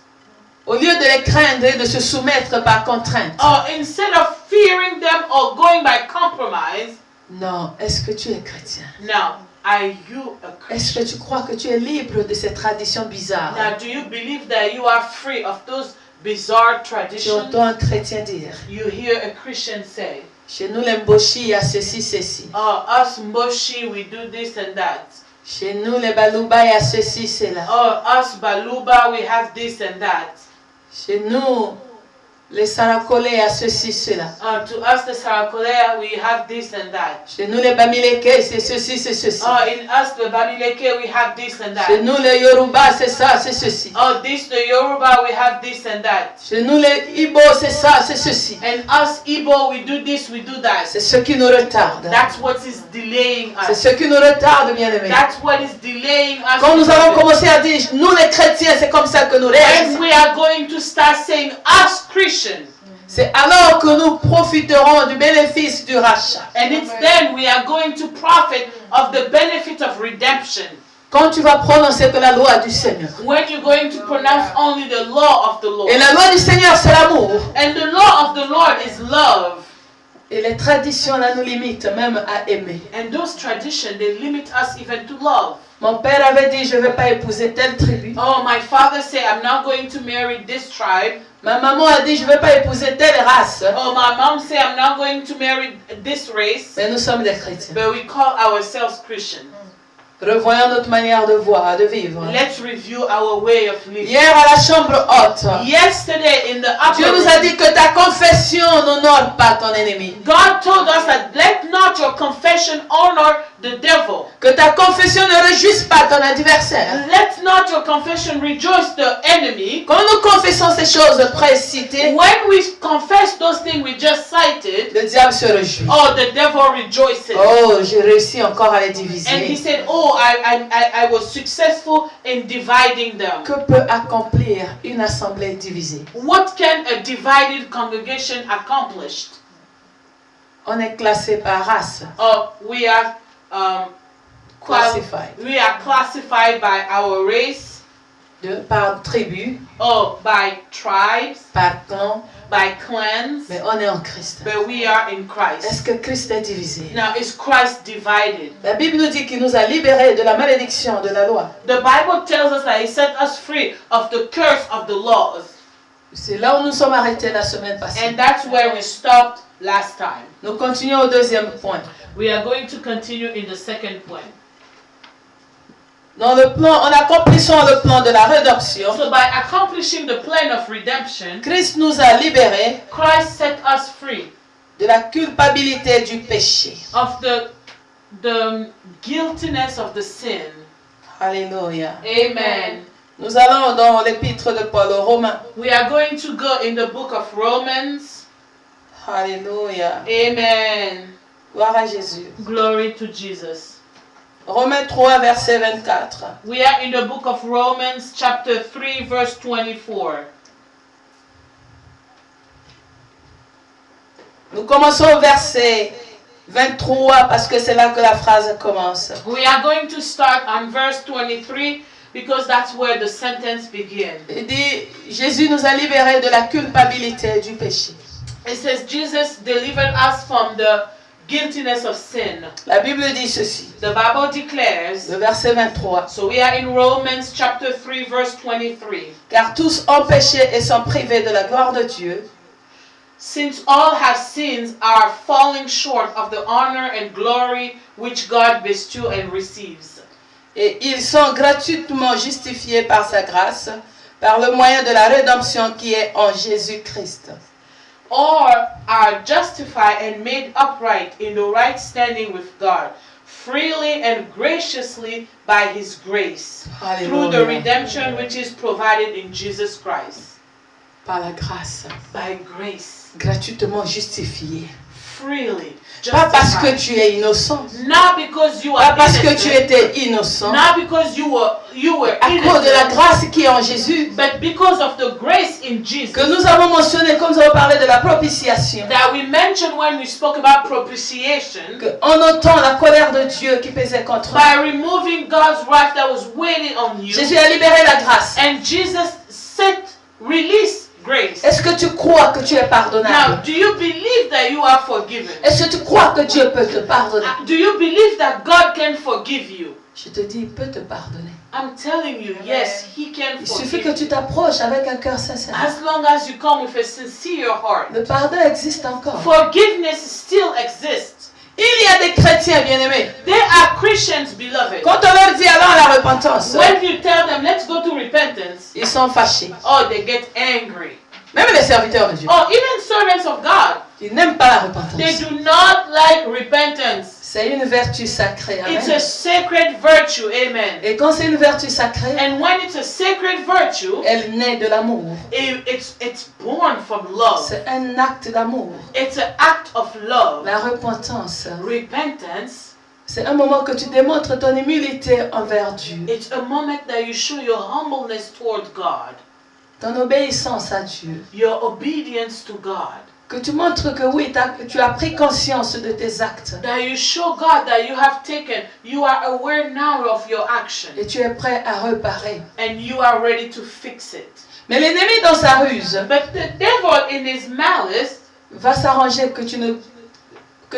S1: Au lieu de les craindre et de se soumettre par contrainte.
S2: Instead of fearing them or going by compromise.
S1: Non, est-ce que tu es chrétien?
S2: Now, are you a
S1: Est-ce
S2: Christian?
S1: que tu crois que tu es libre de ces traditions bizarres?
S2: Now, do you believe that you are free of those bizarre
S1: Tu
S2: traditions?
S1: entends un chrétien dire,
S2: You hear a Christian say,
S1: chez nous les Mboshi, il y a ceci, ceci.
S2: "Oh, us Moshi, we do this and that.
S1: Chez nous les Balouba, il y a ceci, cela.
S2: Oh, us Baluba, we have this and that.
S1: Chez nous, les Sarakole, il y a ceci, cela.
S2: To us, the Sarakolea, we have this and that.
S1: Chez nous les Bamileke, c'est ceci, c'est ceci.
S2: In us, the Babileke, we have this and
S1: Chez
S2: that.
S1: nous les Yoruba, c'est ça, c'est ceci.
S2: This, the Yoruba, we have this and that.
S1: Chez nous les Ibo, c'est ça, c'est ceci.
S2: And us Igbo, we do this, we do that.
S1: C'est ce qui nous retarde.
S2: That's what is delaying
S1: C'est
S2: us.
S1: ce qui nous retarde, bien-aimés.
S2: That's what is delaying us.
S1: Quand nous allons commencer à dire, nous les chrétiens, c'est comme ça que nous
S2: When
S1: réalisons.
S2: we are going to start saying us Christians,
S1: C'est alors que nous profiterons du bénéfice du rachat.
S2: and it's then we are going to profit of the benefit of redemption.
S1: Quand tu vas prononcer que la loi du Seigneur.
S2: When you're going to pronounce only the law of the Lord.
S1: Et la loi du Seigneur, c'est l'amour.
S2: And the law of the Lord is love.
S1: Et les traditions, là, nous limitent même à aimer.
S2: And those traditions, they limit us even to love.
S1: Mon père avait dit, je ne vais pas épouser telle tribu.
S2: Oh, my father said, I'm not going to marry this tribe.
S1: Ma maman a dit, je ne vais pas épouser telle race.
S2: Oh, my mom said, I'm not going to marry this race.
S1: Mais nous sommes des chrétiens.
S2: But we call ourselves Christians.
S1: Revoyons notre manière de voir, de vivre.
S2: Let's review our way of living.
S1: Hier à la chambre haute,
S2: Yesterday in the upper
S1: Dieu nous a
S2: room,
S1: dit que ta confession n'honore pas ton ennemi.
S2: God told us that let not your confession honor the devil.
S1: Que ta confession ne réjouisse pas ton adversaire.
S2: Let not your confession rejoice the enemy.
S1: Quand nous confessons ces choses précitées,
S2: When we confess those things we just cited,
S1: le diable se réjouit.
S2: oh, the devil rejoices.
S1: Oh, j'ai réussi encore à les
S2: And he
S1: diviser.
S2: said, oh, I was successful in dividing them.
S1: Que peut accomplir une assemblée divisée?
S2: What can a divided congregation accomplish?
S1: On est classé par race.
S2: We are
S1: Classified.
S2: We are classified by our race,
S1: Par tribu,
S2: by tribes,
S1: par clan,
S2: by clans,
S1: mais on est en Christ.
S2: but we are in Christ.
S1: Est-ce que Christ est divisé?
S2: Now, is Christ divided?
S1: La Bible nous dit qu'il nous a libérés de la malédiction de la loi.
S2: The Bible tells us that He set us free of the curse of the laws.
S1: C'est là où nous sommes arrêtés la semaine passée.
S2: And that's where we stopped last time.
S1: Nous continuons au deuxième point.
S2: We are going to continue in the second point.
S1: Dans le plan, en accomplissant le plan de la rédemption,
S2: So by accomplishing the plan of redemption,
S1: Christ nous a libérés
S2: Christ set us free
S1: de la culpabilité du péché.
S2: of the guiltiness of the sin.
S1: Alléluia.
S2: Amen.
S1: Nous allons dans l'épître de Paul aux Romains.
S2: We are going to go in the book of Romans.
S1: Alléluia.
S2: Amen.
S1: Gloire à Jésus.
S2: Glory to Jesus.
S1: Romains 3, verset 24.
S2: We are in the book of Romans, chapter 3, verse 24.
S1: Nous commençons au verset 23 parce que c'est là que la phrase commence.
S2: We are going to start on verse 23 because that's where the sentence begins.
S1: Il dit, Jésus nous a libérés de la culpabilité du péché.
S2: It says, Jesus delivered us from the guiltiness of sin.
S1: La Bible dit ceci,
S2: The Bible declares,
S1: le verset 23.
S2: so we are in Romans chapter 3, verse 23.
S1: Car tous ont péché et sont privés de la gloire de Dieu,
S2: Since all have sinned, are falling short of the honor and glory which God bestows and receives.
S1: et ils sont gratuitement justifiés par sa grâce, par le moyen de la rédemption qui est en Jésus-Christ.
S2: Or are justified and made upright in the right standing with God freely and graciously by His grace, through the
S1: Alléluia.
S2: redemption which is provided in Jesus Christ.
S1: Par la grâce,
S2: By grace,
S1: gratuitement justifié.
S2: freely.
S1: Pas parce que
S2: Justified.
S1: tu es innocent,
S2: Not because you
S1: pas
S2: are
S1: parce que tu
S2: innocent,
S1: étais innocent,
S2: not because you were
S1: à cause de la
S2: innocent,
S1: grâce qui est en Jésus,
S2: but because of the grace in Jesus
S1: que nous avons mentionné, comme nous avons parlé de la propitiation,
S2: that we mentioned when we spoke about propitiation,
S1: en ôtant la colère de Dieu qui pesait contre nous.
S2: by removing God's wrath that was waiting on you,
S1: Jésus a libéré la grâce.
S2: and Jesus released grace.
S1: Est-ce que tu crois que tu es
S2: Now,
S1: pardonnable?
S2: do you believe that you are forgiven?
S1: Est-ce que tu crois que Dieu peut te pardonner?
S2: Do you believe that God can forgive you?
S1: Je te dis, il peut te pardonner.
S2: I'm telling you, yes, He can
S1: Il suffit
S2: forgive
S1: que tu
S2: you.
S1: t'approches avec un cœur sincère.
S2: As long as you come with a sincere heart.
S1: Le pardon existe encore.
S2: Forgiveness still exists.
S1: Il y a des chrétiens bien-aimés.
S2: They are Christians, beloved.
S1: Quand on leur dit allons à la repentance,
S2: When you tell them, let's go to repentance,
S1: ils sont fâchés.
S2: oh, they get angry.
S1: Même les serviteurs de Dieu.
S2: Or even servants of God,
S1: Ils n'aiment pas la
S2: they
S1: repentance.
S2: do not like repentance.
S1: C'est une vertu sacrée.
S2: It's
S1: Amen.
S2: a sacred virtue, amen.
S1: Et quand c'est une vertu sacrée,
S2: And when it's a sacred virtue,
S1: elle naît de l'amour.
S2: it's born from love.
S1: C'est un acte d'amour.
S2: It's an act of love.
S1: La repentance,
S2: Repentance,
S1: c'est un moment que tu démontres ton humilité envers Dieu,
S2: it's a moment that you show your humbleness toward God,
S1: ton obéissance à Dieu.
S2: your obedience to God.
S1: Que tu montres que oui, tu as pris conscience de tes actes
S2: That you show God that you are aware now of your action,
S1: et tu es prêt à réparer.
S2: and you are ready to fix it.
S1: Mais l'ennemi dans sa ruse
S2: But the devil in his malice
S1: va s'arranger que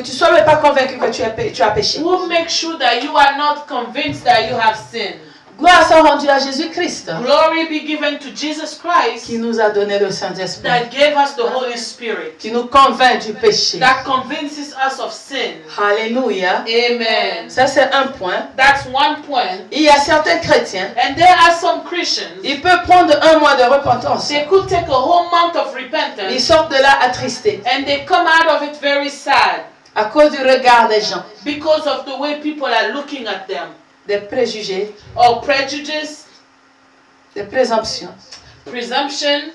S1: tu sois même pas convaincu que tu as péché.
S2: will make sure that you are not convinced that you have sinned.
S1: Gloire soit rendue à Jésus-Christ
S2: Glory be given to Jesus Christ
S1: qui nous a donné le Saint-Esprit,
S2: that gave us the Holy Spirit,
S1: qui nous convainc du péché.
S2: that convinces us of sin.
S1: Alléluia.
S2: Amen.
S1: Ça c'est un point.
S2: That's one point.
S1: Il y a certains chrétiens,
S2: And there are some Christians,
S1: ils peuvent prendre un mois de repentance.
S2: they could take a whole month of
S1: Ils
S2: repentance
S1: sortent de là attristés
S2: and they come out of it very sad
S1: à cause du regard des gens,
S2: because of the way people are looking at them,
S1: des préjugés,
S2: or prejudice,
S1: des présomptions.
S2: presumption,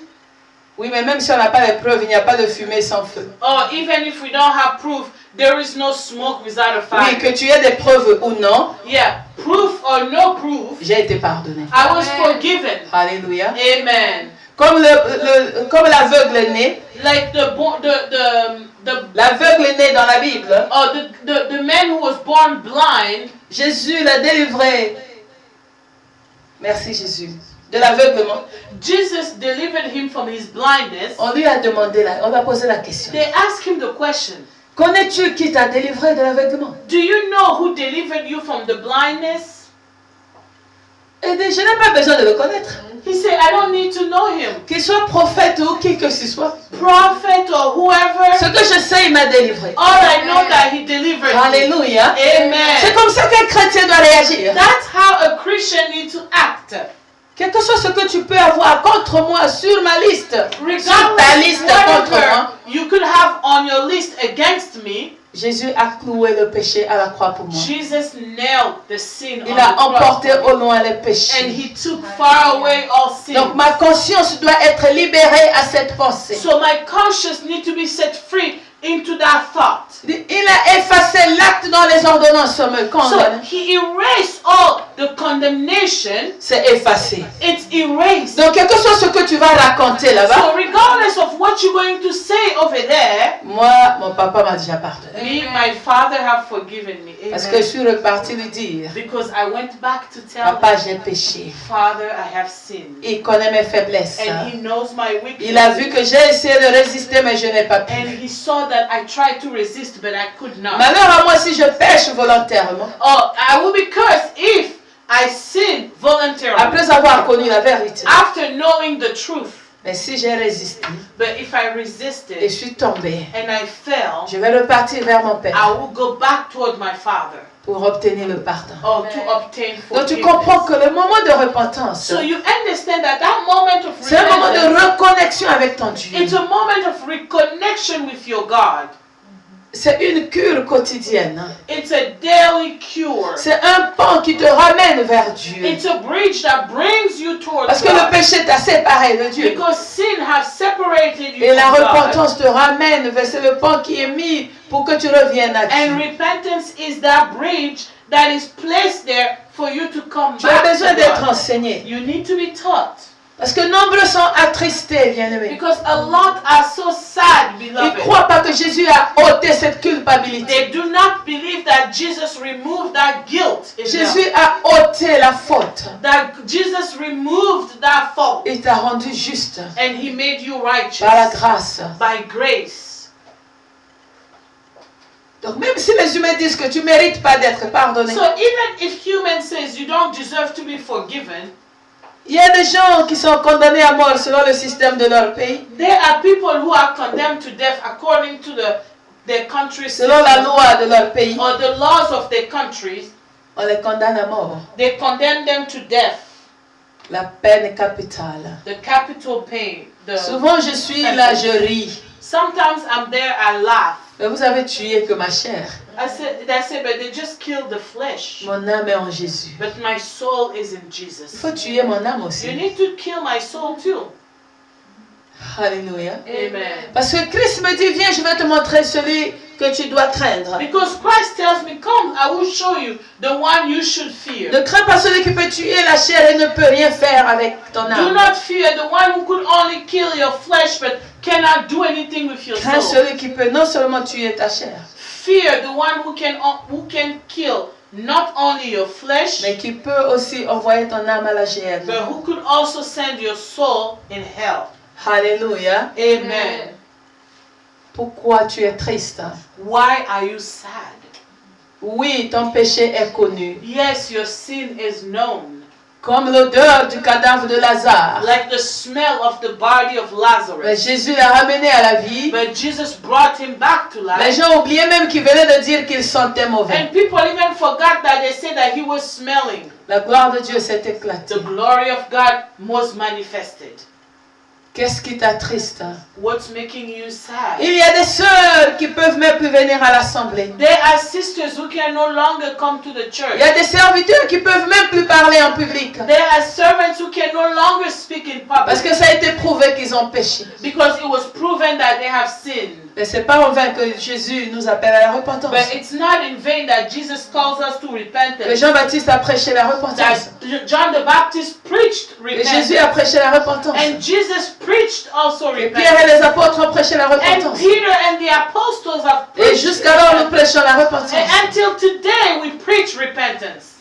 S1: Oui, mais même si on n'a pas les preuves, il n'y a pas de fumée sans feu.
S2: or even if we don't have proof, there is no smoke without a
S1: Oui,
S2: fire.
S1: que tu aies des preuves ou non,
S2: Yeah, proof or no proof,
S1: j'ai été pardonné.
S2: I was forgiven.
S1: Alléluia.
S2: Amen.
S1: Comme l'aveugle né,
S2: Like
S1: l'aveugle né dans la Bible,
S2: the man who was born blind,
S1: Jésus l'a délivré. Merci Jésus. De l'aveuglement.
S2: Jesus delivered him from his blindness.
S1: On lui a demandé, on lui a posé la question.
S2: They asked him the question,
S1: Connais-tu qui t'a délivré de l'aveuglement?
S2: do you know who delivered you from the blindness?
S1: Il dit, je n'ai pas besoin de le connaître.
S2: He said, I don't need to know him.
S1: Qu'il soit prophète ou qui que ce soit.
S2: Prophet or whoever.
S1: Ce que je sais, il m'a délivré.
S2: All I know that he delivered me.
S1: Alléluia.
S2: Amen.
S1: C'est comme ça qu'un chrétien doit réagir.
S2: That's how a Christian needs to act.
S1: Quel que soit ce que tu peux avoir contre moi sur ma liste, sur ta liste contre moi,
S2: Whatever you could have on your list against me,
S1: Jésus a cloué le péché à la croix pour moi.
S2: Jesus nailed the sin on
S1: Il
S2: the
S1: a
S2: cross
S1: emporté
S2: for me.
S1: au loin les
S2: And
S1: péchés.
S2: he took far away all sin.
S1: Donc ma conscience doit être libérée à cette pensée.
S2: So my conscience needs to be set free into that thought.
S1: Il a effacé l'acte dans les ordonnances me
S2: So
S1: condamne.
S2: he erased all the condemnation.
S1: C'est effacé.
S2: It's erased.
S1: Donc quel que soit ce que tu vas raconter là-bas,
S2: So regardless of what you're going to say over there,
S1: moi, mon papa m'a déjà pardonné.
S2: me, my father have forgiven me.
S1: Parce que je
S2: Amen.
S1: suis reparti lui dire,
S2: Because I went back to tell
S1: papa,
S2: him,
S1: j'ai péché.
S2: Father, I have sinned.
S1: Il connaît mes faiblesses.
S2: And he knows my weakness.
S1: Il a vu que j'ai essayé de résister, mais je n'ai pas pu.
S2: And he saw that I tried to resist, but I could not.
S1: Malheur à moi si je pêche volontairement,
S2: Oh, I will be cursed if I sin voluntarily
S1: après avoir connu la vérité.
S2: after knowing the truth.
S1: Mais si j'ai résisté
S2: But if I
S1: et
S2: resisted
S1: suis tombée,
S2: and I fell,
S1: je vais repartir vers mon Père
S2: I will go back toward my father
S1: pour obtenir le pardon.
S2: or to obtain
S1: Donc tu comprends
S2: forgiveness.
S1: que le moment de repentance,
S2: So you understand that that moment of
S1: c'est un moment de
S2: repentance,
S1: reconnexion avec ton Dieu.
S2: it's a moment of reconnection with your God.
S1: c'est une cure quotidienne.
S2: It's a daily cure.
S1: C'est un pont qui te ramène vers Dieu.
S2: It's a bridge that brings you towards
S1: Parce que le
S2: God.
S1: péché t'a séparé de Dieu.
S2: Because sin has separated you
S1: Et la
S2: from God.
S1: repentance te ramène vers c'est le pont qui est mis pour que tu reviennes à
S2: And
S1: Dieu.
S2: repentance is that bridge that is placed there for you to come
S1: Tu as
S2: back
S1: besoin
S2: to
S1: d'être
S2: God.
S1: enseigné.
S2: You need to be taught.
S1: Parce que nombreux sont attristés, bien-aimés.
S2: Because a lot are so sad,
S1: Ils ne
S2: beloved.
S1: croient pas que Jésus a ôté cette culpabilité.
S2: They do not believe that Jesus removed that guilt in them.
S1: Jésus a ôté la faute.
S2: That Jesus removed that fault.
S1: Il t'a rendu juste
S2: And he made you righteous
S1: par la grâce.
S2: by grace.
S1: Donc même si les humains disent que tu ne mérites pas d'être pardonné,
S2: So even if human says you don't deserve to be forgiven,
S1: il y a des gens qui sont condamnés à mort selon le système de leur pays,
S2: there are people who are condemned to death according to their country's
S1: selon la
S2: system
S1: loi de leur pays.
S2: or the laws of their countries.
S1: On les condamne à mort.
S2: They condemn them to death,
S1: La peine capitale.
S2: the capital pain.
S1: Souvent je suis là, je ris.
S2: Sometimes I'm there, I laugh.
S1: Mais vous avez tué que ma chair.
S2: I say, but they just killed the flesh.
S1: Mon âme est en Jésus.
S2: But my soul is in
S1: Il
S2: Jesus.
S1: faut tuer mon âme
S2: You
S1: aussi.
S2: need to kill my soul too.
S1: Alléluia.
S2: Amen.
S1: Parce que Christ me dit, viens, je vais te montrer celui que tu dois craindre.
S2: Because Christ tells me, come, I will show you the one you should fear.
S1: Ne crains pas celui qui peut tuer la chair et ne peut rien faire avec ton
S2: Do
S1: âme.
S2: not fear the one who could only kill your flesh but cannot do anything with your
S1: Crains
S2: soul.
S1: celui qui peut non seulement tuer ta chair,
S2: Fear the one who can kill not only your flesh
S1: mais qui peut aussi envoyer ton âme à la géhenne.
S2: but who could also send your soul in hell.
S1: Alléluia.
S2: Amen.
S1: Pourquoi tu es triste?
S2: Why are you sad?
S1: Oui, ton péché est connu.
S2: Yes, your sin is known.
S1: Comme l'odeur du cadavre de Lazare.
S2: Like the smell of the body of
S1: Mais
S2: Lazarus.
S1: Jésus l'a ramené à la vie.
S2: But Jesus brought him back to
S1: Les
S2: life.
S1: gens oubliaient même qu'il venait de dire qu'il sentait mauvais.
S2: And people even forgot that they said that he was smelling.
S1: La gloire de Dieu s'est éclatée.
S2: The glory of God was manifested.
S1: Qu'est-ce qui t'attriste?
S2: What's making you sad?
S1: Il y a des sœurs qui peuvent même plus venir à l'assemblée.
S2: There are sisters who can no longer come to the
S1: Il
S2: church.
S1: y a des serviteurs qui peuvent même plus parler en public.
S2: There are servants who can no longer speak in
S1: Parce
S2: public
S1: que ça a été prouvé qu'ils ont péché.
S2: because it was proven that they have sinned.
S1: Mais c'est pas en vain que Jésus nous appelle à la repentance.
S2: But it's not in vain that Jesus calls us to
S1: Que
S2: repentance.
S1: Jean-Baptiste a prêché la repentance.
S2: That John the Baptist preached
S1: Et Jésus a
S2: repentance.
S1: prêché la repentance.
S2: And Jesus preached also
S1: Et Pierre et
S2: repentance.
S1: les apôtres ont prêché la
S2: And
S1: repentance.
S2: Peter and the apostles have
S1: Et
S2: preached
S1: jusqu'alors nous
S2: repentance.
S1: prêchons la repentance.
S2: And until today we preach repentance.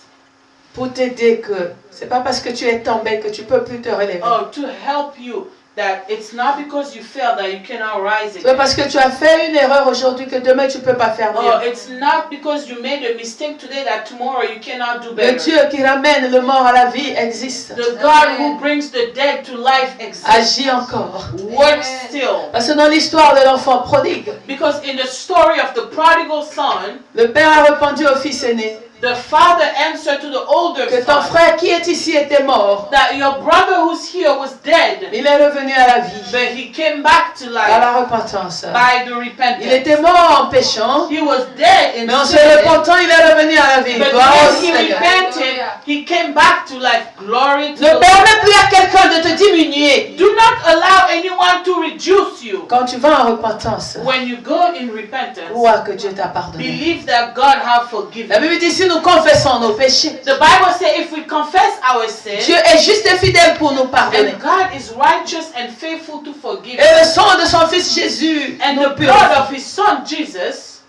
S1: Pour t'aider que c'est pas parce que tu es tombé que tu peux plus te relever.
S2: Oh, to help you that it's not because you failed that you cannot rise
S1: C'est pas
S2: again.
S1: parce que tu as fait une erreur aujourd'hui que demain tu peux pas faire
S2: Oh,
S1: mieux.
S2: it's not because you made a mistake today that tomorrow you cannot do
S1: Le
S2: better.
S1: Dieu qui ramène le mort à la vie existe.
S2: The God who brings the dead to life exists.
S1: Agit encore.
S2: Works still.
S1: Parce que dans l'histoire de l'enfant prodigue,
S2: Because in the story of the prodigal son,
S1: le père a répondu au fils aîné
S2: the father answered to the older
S1: que ton
S2: son
S1: frère qui est ici était mort.
S2: that your brother who's here was dead,
S1: Il est revenu à la vie
S2: but he came back to
S1: par
S2: life
S1: la repentance.
S2: by the
S1: Il
S2: repentance.
S1: était mort en péchant,
S2: He was dead in
S1: mais en se
S2: sin,
S1: repentant, il est revenu à la vie.
S2: but
S1: Gloire au
S2: when he
S1: Seigneur.
S2: repented, he came back to life. Glory to
S1: Ne
S2: the Lord.
S1: permets plus à quelqu'un de te diminuer.
S2: Do not allow anyone to reduce you.
S1: Quand tu vas en repentance,
S2: When you go in repentance,
S1: crois que Dieu t'a pardonné.
S2: believe that God have
S1: La
S2: forgiven.
S1: Bible dit si nous confessons nos péchés,
S2: The Bible says if we confess our sins,
S1: Dieu est juste et fidèle pour nous pardonner.
S2: and God is righteous and faithful to forgive
S1: Et le
S2: us.
S1: sang de son fils Jésus
S2: And
S1: nous
S2: the
S1: purifie.
S2: blood of his son Jesus,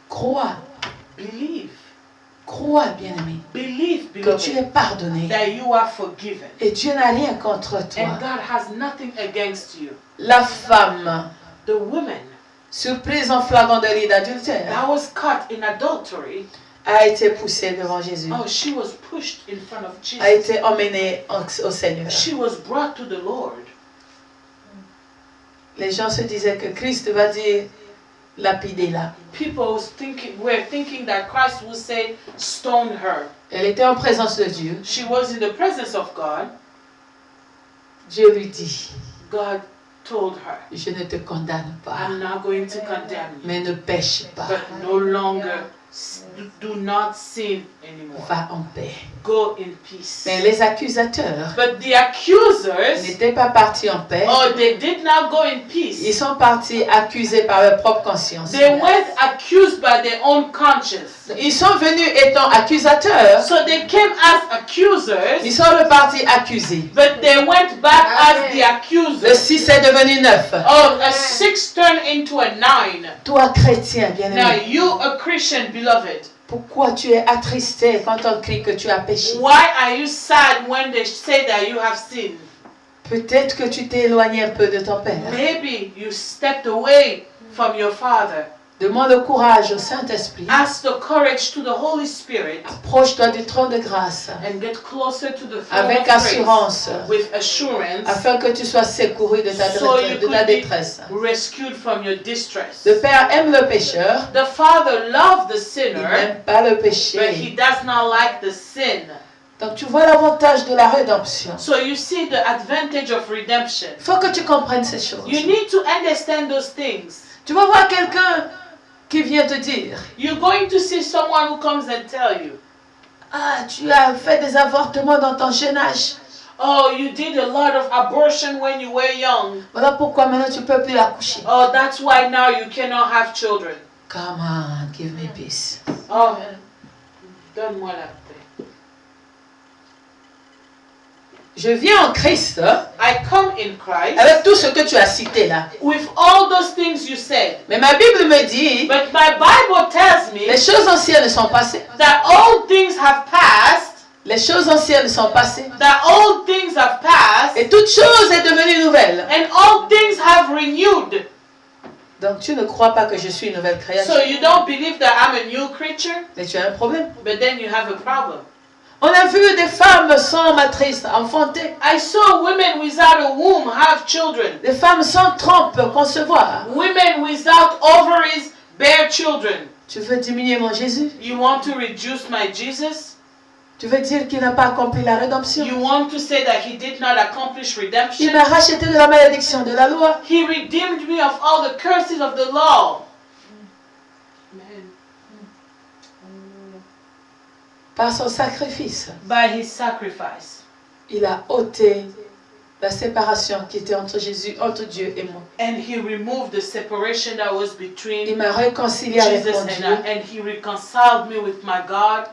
S1: Crois,
S2: believe,
S1: crois bien-aimé,
S2: believe,
S1: que tu
S2: beloved,
S1: es pardonné.
S2: that you are forgiven.
S1: Et Dieu n'a rien contre
S2: And
S1: toi.
S2: God has nothing against you.
S1: La femme,
S2: The woman
S1: surprise en flagrant délit d'adultère,
S2: that was caught in adultery,
S1: a été poussée devant Jésus,
S2: oh, she was pushed in front of
S1: a
S2: Jesus.
S1: été emmenée au Seigneur.
S2: She was brought to the Lord.
S1: Les gens se disaient que Christ va dire lapidez-la.
S2: People were thinking that Christ would say, stone her.
S1: Elle était en présence de Dieu.
S2: She was in the presence of God.
S1: Dieu lui dit,
S2: God told her,
S1: je ne te condamne pas,
S2: I'm not going to condemn you,
S1: mais ne pêche pas.
S2: but no longer, do not sin anymore.
S1: Va en paix.
S2: Go in peace.
S1: Mais les accusateurs
S2: But the accusers,
S1: n'étaient pas partis en paix.
S2: they did not go in peace.
S1: Ils sont partis accusés par leur propre conscience.
S2: They went accused by their own conscience.
S1: Ils sont venus étant accusateurs.
S2: So they came as accusers,
S1: Ils sont repartis accusés.
S2: but they went back as the
S1: Le
S2: accusers.
S1: 6 est devenu 9.
S2: Oh, a 6 turned into a 9.
S1: Toi, chrétien
S2: Now
S1: bien-aimé,
S2: you, a Christian, beloved,
S1: pourquoi tu es attristé quand on crie que tu as péché?
S2: why are you sad when they say that you have sinned?
S1: Peut-être que tu t'es éloigné un peu de ton Père.
S2: Maybe you stepped away from your Father.
S1: Demande le courage au Saint-Esprit.
S2: Ask the courage to the Holy Spirit
S1: Approche-toi du trône de grâce
S2: and get closer to the throne
S1: avec
S2: of grace
S1: assurance
S2: with assurance,
S1: afin que tu sois secouru de ta
S2: so you
S1: détresse.
S2: could be rescued from your distress.
S1: Le Père aime le pécheur,
S2: The Father loved the
S1: il
S2: sinner,
S1: n'aime pas le
S2: but he
S1: péché.
S2: does not like the sin.
S1: Donc tu vois l'avantage de la rédemption.
S2: So you see the advantage of redemption.
S1: Il faut que tu comprennes ces choses.
S2: You need to understand those things.
S1: Tu vas voir quelqu'un qui vient te dire,
S2: You're going to see someone who comes and tell you,
S1: ah, tu as fait des avortements dans ton jeune âge.
S2: oh, you did a lot of abortion when you were young.
S1: Voilà pourquoi maintenant tu ne peux plus accoucher.
S2: Oh, that's why now you cannot have children.
S1: Come on, give me peace.
S2: Oh, donne-moi la paix.
S1: Je viens en Christ
S2: I come in Christ
S1: avec tout ce que tu as cité là.
S2: with all those things you said.
S1: Mais ma Bible me dit,
S2: But my Bible tells me
S1: les choses anciennes sont passées.
S2: that all things have passed,
S1: Les choses anciennes sont passées.
S2: that all things have passed,
S1: Et toute chose est devenue nouvelle.
S2: and all things have renewed.
S1: Donc tu ne crois pas que je suis une nouvelle créature.
S2: So you don't believe that I'm a new creature?
S1: Mais tu as un problème.
S2: But then you have a problem.
S1: On a vu des femmes sans matrice enfanter.
S2: I saw women without a womb have children.
S1: Des femmes sans trompe concevoir.
S2: Women without ovaries bear children.
S1: Tu veux diminuer mon Jésus?
S2: You want to reduce my Jesus?
S1: Tu veux dire qu'il n'a pas accompli la rédemption?
S2: You want to say that he did not accomplish
S1: Il
S2: redemption?
S1: m'a racheté de la malédiction de la loi.
S2: He redeemed me of all the curses of the law.
S1: Par son sacrifice,
S2: By his sacrifice.
S1: il a ôté la séparation qui était entre Jésus, entre Dieu et moi.
S2: And he removed the separation that was
S1: Il
S2: between
S1: m'a réconcilié avec
S2: Jesus
S1: mon Dieu.
S2: and he reconciled me with my God.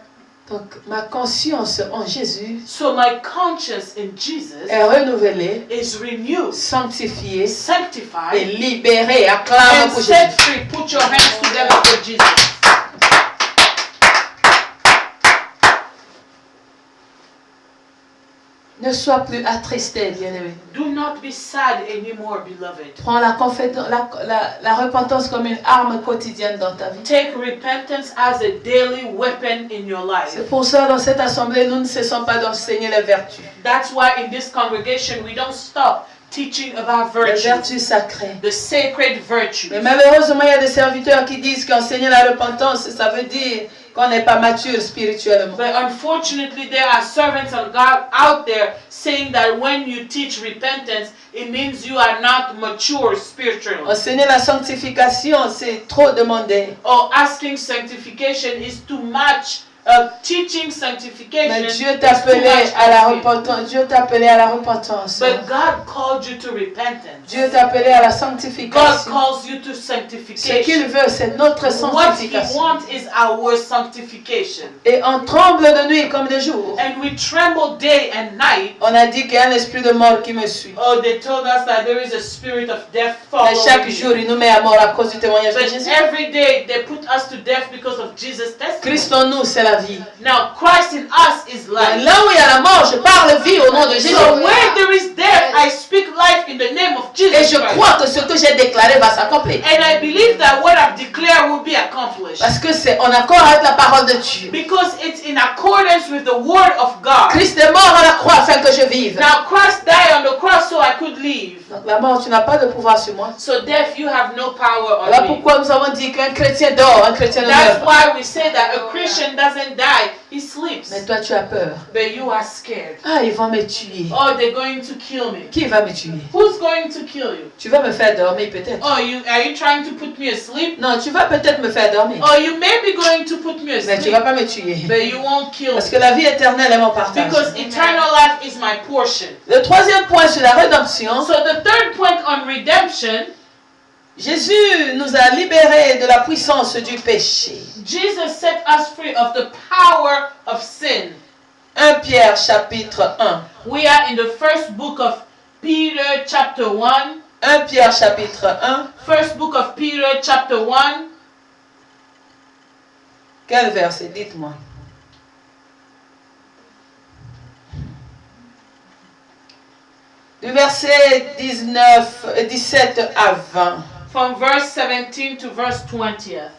S1: Donc ma conscience en Jésus
S2: So my conscience in Jesus
S1: est renouvelée,
S2: is renewed,
S1: sanctifiée et
S2: sanctified,
S1: libérée. Acclame
S2: and
S1: pour
S2: set
S1: Jésus.
S2: free. Put your hands together for Jesus.
S1: Ne sois plus attristé, bien-aimé.
S2: Do not be sad anymore, beloved.
S1: Prends la repentance comme une arme quotidienne dans ta vie.
S2: Take repentance as a daily weapon in your life.
S1: C'est pour ça, dans cette assemblée, nous ne cessons pas d'enseigner les vertus.
S2: That's why in this congregation we don't stop teaching about
S1: Les
S2: virtue,
S1: vertus sacrées.
S2: the sacred virtue.
S1: Mais malheureusement, il y a des serviteurs qui disent qu'enseigner la repentance, ça veut dire qu'on n'est pas mature spirituellement.
S2: But unfortunately, there are servants of God out there saying that when you teach repentance, it means you are not mature spiritually.
S1: Enseigner la sanctification, c'est trop demandé.
S2: Or asking sanctification is too much. Teaching sanctification
S1: Mais
S2: is
S1: Dieu
S2: too
S1: t'a appelé
S2: much
S1: à la
S2: asking.
S1: repentance. Dieu t'a appelé à la repentance.
S2: But God called you to repentance.
S1: Dieu t'a appelé à la
S2: God
S1: sanctification.
S2: calls you to
S1: Ce qu'il
S2: sanctification.
S1: veut, c'est notre
S2: What He
S1: sanctification.
S2: wants is our sanctification.
S1: Et on tremble de nuit comme de jour.
S2: And we tremble day and night.
S1: On a dit qu'il y a un esprit de mort qui me suit.
S2: Oh, they told us that there is a spirit of death
S1: Et
S2: following
S1: chaque
S2: me.
S1: jour, il nous met à mort à cause du témoignage de
S2: But
S1: Jésus.
S2: every day they put us to death because of Jesus' testimony.
S1: Christ en nous, c'est la vie.
S2: Now Christ in us is
S1: Et
S2: life.
S1: là où il y a la mort, je parle vie au nom de Jésus.
S2: So where there is death, I speak life in the name of
S1: Et
S2: Jesus
S1: je
S2: Christ.
S1: crois que ce que j'ai déclaré va s'accomplir.
S2: And I believe that what I've declared will be accomplished.
S1: Parce que c'est en accord avec la parole de Dieu.
S2: Because it's in accordance with the word of God.
S1: Christ est mort à la croix afin que je vive.
S2: Now Christ died on the cross so I could live.
S1: Donc la mort, tu n'as pas de pouvoir sur moi.
S2: So death, you have no power
S1: Voilà
S2: on me.
S1: pourquoi nous avons dit qu'un chrétien dort, un chrétien ne
S2: That's
S1: meurt pas.
S2: why why we say that a Christian doesn't die, he sleeps.
S1: Mais toi, tu as peur.
S2: But you are scared.
S1: Ah, ils vont me tuer.
S2: Oh, they're going to kill me.
S1: Qui va me tuer?
S2: Who's going to kill you?
S1: Tu vas me faire dormir peut-être.
S2: Oh, are you trying to put me asleep?
S1: Non, tu vas peut-être me faire dormir.
S2: Oh, you may be going to put me
S1: Mais tu vas
S2: asleep,
S1: pas me tuer.
S2: but you won't kill
S1: Parce
S2: me.
S1: que la vie éternelle est mon partage.
S2: Because eternal life is my portion.
S1: Le troisième point sur la rédemption,
S2: So the third point on redemption,
S1: Jésus nous a libérés de la puissance du péché.
S2: Jesus set us free of the power of sin.
S1: 1 Pierre chapitre 1.
S2: We are in the first book of Peter chapter 1.
S1: 1 Pierre chapitre 1.
S2: First book of Peter chapter 1.
S1: Quel verset? Dites-moi. Du verset 17 à 20.
S2: From verse 17 to verse 20th.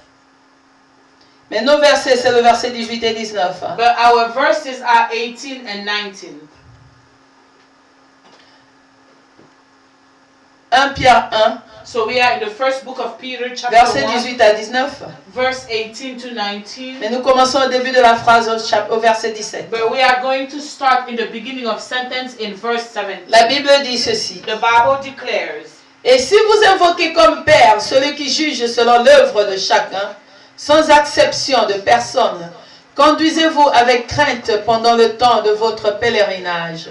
S1: Mais nos versets, c'est le verset 18 et 19.
S2: But our verses are 18 and 19.
S1: 1 Pierre 1,
S2: So we are in the first book of Peter chapter
S1: verset
S2: 1,
S1: 18 à 19.
S2: verse 18 to 19.
S1: Mais nous commençons au début de la phrase au verset 17.
S2: But we are going to start in the beginning of sentence in verse 17.
S1: La Bible dit ceci.
S2: The Bible declares,
S1: Et si vous invoquez comme Père celui qui juge selon l'œuvre de chacun, sans acception de personne, conduisez-vous avec crainte pendant le temps de votre pèlerinage.